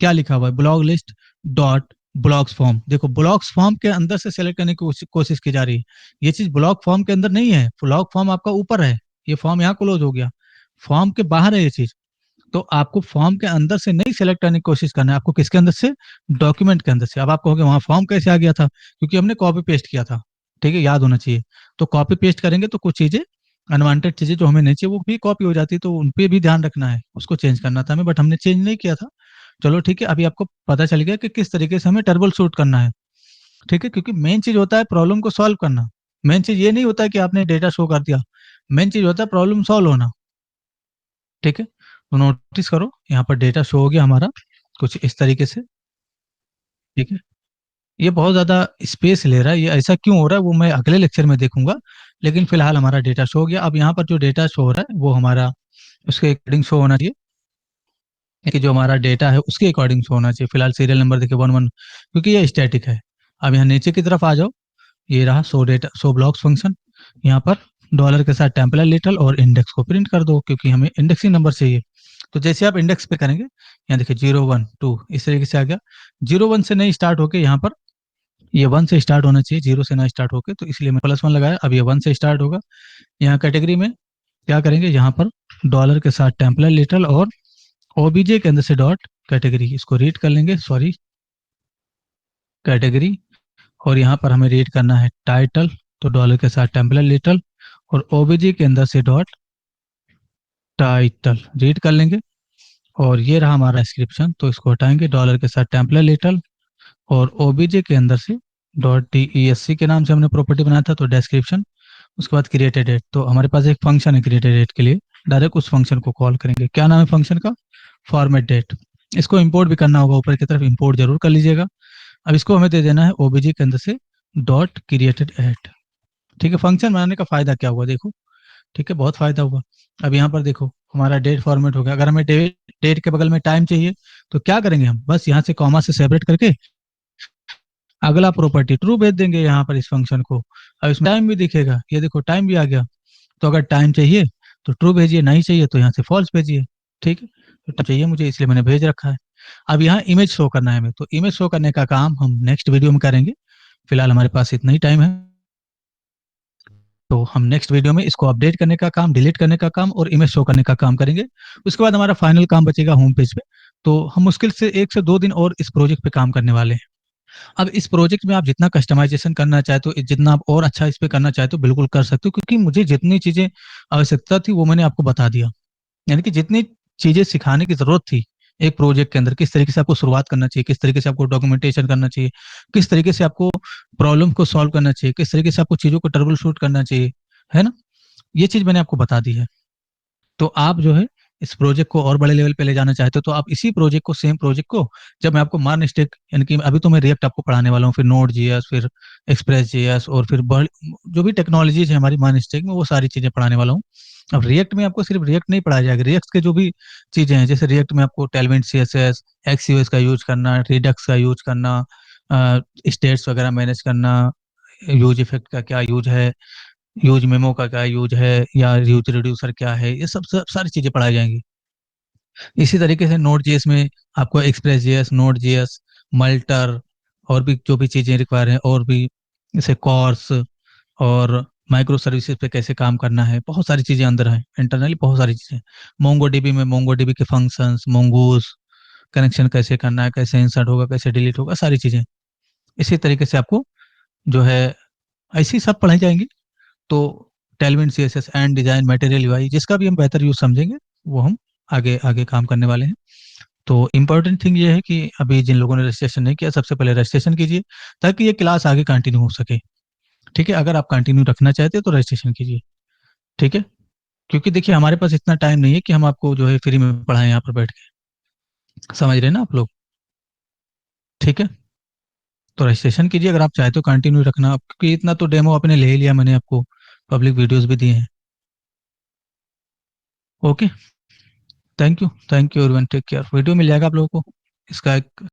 क्या लिखा हुआ है, block list dot blocks form. देखो, ब्लॉक्स फॉर्म के अंदर से सेलेक्ट करने की कोशिश की जा रही है। ये चीज ब्लॉक फॉर्म के अंदर नहीं है, ब्लॉक फॉर्म आपका ऊपर है, ये फॉर्म यहाँ क्लोज हो गया, फॉर्म के बाहर है ये चीज। तो आपको फॉर्म के अंदर से नहीं सेलेक्ट करने की कोशिश करना है, आपको किसके अंदर से, डॉक्यूमेंट के अंदर से। अब आप कहोगे वहां फॉर्म कैसे आ गया था, क्योंकि हमने कॉपी पेस्ट किया था। ठीक है, याद होना चाहिए। तो कॉपी पेस्ट करेंगे तो कुछ चीजें, अनवांटेड चीजें जो हमें नहीं चाहिए वो भी कॉपी हो जाती है, तो उन पे भी ध्यान रखना है, उसको चेंज करना था हमें, बट हमने चेंज नहीं किया था। चलो ठीक है, अभी आपको पता चल गया कि किस तरीके से हमें ट्रबल शूट करना है। ठीक है, क्योंकि मेन चीज होता है प्रॉब्लम को सॉल्व करना। मेन चीज ये नहीं होता है कि आपने डेटा शो कर दिया, मेन चीज होता है प्रॉब्लम सॉल्व होना। ठीक है, तो नोटिस करो यहाँ पर डेटा शो हो गया हमारा कुछ इस तरीके से। ठीक है, ये बहुत ज्यादा स्पेस ले रहा है, ये ऐसा क्यों हो रहा है वो मैं अगले लेक्चर में देखूंगा। लेकिन फिलहाल हमारा डेटा शो हो गया। अब यहाँ पर जो डेटा शो हो रहा है वो हमारा उसके अकॉर्डिंग शो होना चाहिए, कि जो हमारा डेटा है उसके अकॉर्डिंग शो होना चाहिए। फिलहाल सीरियल नंबर देखिए 11, क्योंकि ये स्टैटिक है। अब यहाँ नीचे की तरफ आ जाओ, ये रहा show data, show blocks function. यहाँ पर डॉलर के साथ टेम्पलेट लिटल और इंडेक्स को प्रिंट कर दो, क्योंकि हमें इंडेक्सिंग नंबर चाहिए। तो जैसे आप इंडेक्स पे करेंगे, यहाँ देखिए 0 1 2 इस तरीके से आ गया। 0 1 से नहीं स्टार्ट होके यहाँ पर ये 1 से स्टार्ट होना चाहिए, 0 से ना स्टार्ट होके, तो इसलिए मैं +1 लगाया। अब ये 1 से स्टार्ट होगा। यहाँ कैटेगरी में क्या करेंगे, यहाँ पर डॉलर के साथ टेम्पलेट लिटल और ओबीजे के अंदर से डॉट कैटेगरी, इसको रीड कर लेंगे, सॉरी, कैटेगरी। और यहाँ पर हमें रीड करना है टाइटल, तो डॉलर के साथ टेम्पलेट लिटल और ओबीजे के अंदर से डॉट टाइटल, रीड कर लेंगे। और ये रहा हमारा डिस्क्रिप्शन, तो इसको हटाएंगे, डॉलर के साथ टेम्पलेट लिटल और ओबीजे के अंदर से डॉट DESC के नाम से हमने प्रॉपर्टी बनाया था, तो डिस्क्रिप्शन। उसके बाद क्रिएटेड डेट, तो हमारे पास एक फंक्शन है क्रिएटेड डेट के लिए, डायरेक्ट उस फंक्शन को कॉल करेंगे। क्या नाम है फंक्शन का, फॉर्मेट डेट। इसको इंपोर्ट भी करना होगा, ऊपर की तरफ इंपोर्ट जरूर कर लीजिएगा। अब इसको हमें दे देना है ओबीजे के अंदर से डॉट क्रिएटेड एट। ठीक है, फंक्शन बनाने का फायदा क्या हुआ देखो। ठीक है, बहुत फायदा हुआ। अब यहाँ पर देखो, हमारा डेट फॉर्मेट हो गया। अगर हमें डेट डेट के बगल में टाइम चाहिए तो क्या करेंगे, हम बस यहाँ से कॉमा से सेपरेट करके अगला प्रॉपर्टी ट्रू भेज देंगे यहाँ पर इस फंक्शन को। अब इसमें टाइम भी दिखेगा, ये देखो टाइम भी आ गया। तो अगर टाइम चाहिए तो ट्रू भेजिए, नहीं चाहिए तो यहाँ से फॉल्स भेजिए। ठीक है, तो टाइम चाहिए मुझे इसलिए मैंने भेज रखा है। अब यहाँ इमेज शो करना है हमें, तो इमेज शो करने का काम हम नेक्स्ट वीडियो में करेंगे। फिलहाल हमारे पास इतना ही टाइम है, तो हम नेक्स्ट वीडियो में इसको अपडेट करने का काम, डिलीट करने का काम और इमेज शो करने का काम करेंगे। उसके बाद हमारा फाइनल काम बचेगा होम पेज पे। तो हम मुश्किल से 1 से 2 दिन और इस प्रोजेक्ट पे काम करने वाले हैं। अब इस प्रोजेक्ट में आप जितना कस्टमाइजेशन करना चाहे तो जितना आप और अच्छा इस पे करना चाहे तो बिल्कुल कर सकते हो, क्योंकि मुझे जितनी चीजें आवश्यकता थी वो मैंने आपको बता दिया। यानी कि जितनी चीजें सिखाने की जरूरत थी एक प्रोजेक्ट के अंदर किस तरीके से आपको शुरुआत करना चाहिए, किस तरीके से आपको डॉक्यूमेंटेशन करना चाहिए, किस तरीके से आपको प्रॉब्लम को सॉल्व करना चाहिए, किस तरीके से आपको चीज़ों को ट्रबल शूट करना चाहिए, है ना? ये चीज़ मैंने आपको बता दी है। तो आप जो है इस प्रोजेक्ट को और बड़े लेवल पे ले जाना चाहते हो, तो आप इसी प्रोजेक्ट को, सेम प्रोजेक्ट को, जब मैं आपको मार्न स्टेक, यानी कि अभी तो मैं रिएक्ट आपको पढ़ाने वाला हूँ, फिर नोड जीएस, फिर एक्सप्रेस जीएस, और फिर जो भी टेक्नोलॉजीज है हमारी मार्न स्टेक में, वो सारी चीजें पढ़ाने वाला हूँ। अब रिएक्ट में आपको सिर्फ रिएक्ट नहीं पढ़ाया जाएगा, रिएक्ट के जो भी चीजें हैं, जैसे रिएक्ट में आपको टेलमेंट सीएसएस, एक्सयूएस का यूज करना, रिडक्स का यूज करना, स्टेट्स वगैरह मैनेज करना, यूज इफेक्ट का क्या यूज है, यूज मेमो का क्या यूज है, या यूज रिड्यूसर क्या है, ये सब सारी चीजें पढ़ाई जाएंगी। इसी तरीके से नोड जेएस में आपको एक्सप्रेस जेएस, नोड जेएस, मल्टर, और भी जो भी चीजें रिक्वायर हैं, और भी जैसे कॉर्स और माइक्रो सर्विसेज पे कैसे काम करना है, बहुत सारी चीजें अंदर हैं, इंटरनली बहुत सारी चीजें। मोंगोडीबी में मोंगोडीबी के फंक्शंस, मोंगूस कनेक्शन कैसे करना है, कैसे इंसर्ट होगा, कैसे डिलीट होगा, सारी चीजें इसी तरीके से आपको जो है ऐसी सब पढ़ाई जाएंगी। तो Tailwind CSS and design material UI, जिसका भी हम बेहतर यूज समझेंगे, वो हम आगे आगे काम करने वाले हैं। तो इम्पोर्टेंट थिंग ये है कि अभी जिन लोगों ने रजिस्ट्रेशन नहीं किया, सबसे पहले रजिस्ट्रेशन कीजिए, ताकि ये क्लास आगे कंटिन्यू हो सके। ठीक है, अगर आप कंटिन्यू रखना चाहते हैं तो रजिस्ट्रेशन कीजिए। ठीक है, क्योंकि देखिए हमारे पास इतना टाइम नहीं है कि हम आपको जो है फ्री में पढ़ाएं यहाँ पर बैठ के, समझ रहे हैं ना आप लोग? ठीक है, तो रजिस्ट्रेशन कीजिए अगर आप चाहते हो कंटिन्यू रखना, क्योंकि इतना तो डेमो आपने ले ही लिया, मैंने आपको पब्लिक वीडियोस भी दिए हैं। Okay, thank you everyone, take care. Video मिल जाएगा आप लोगों को इसका एक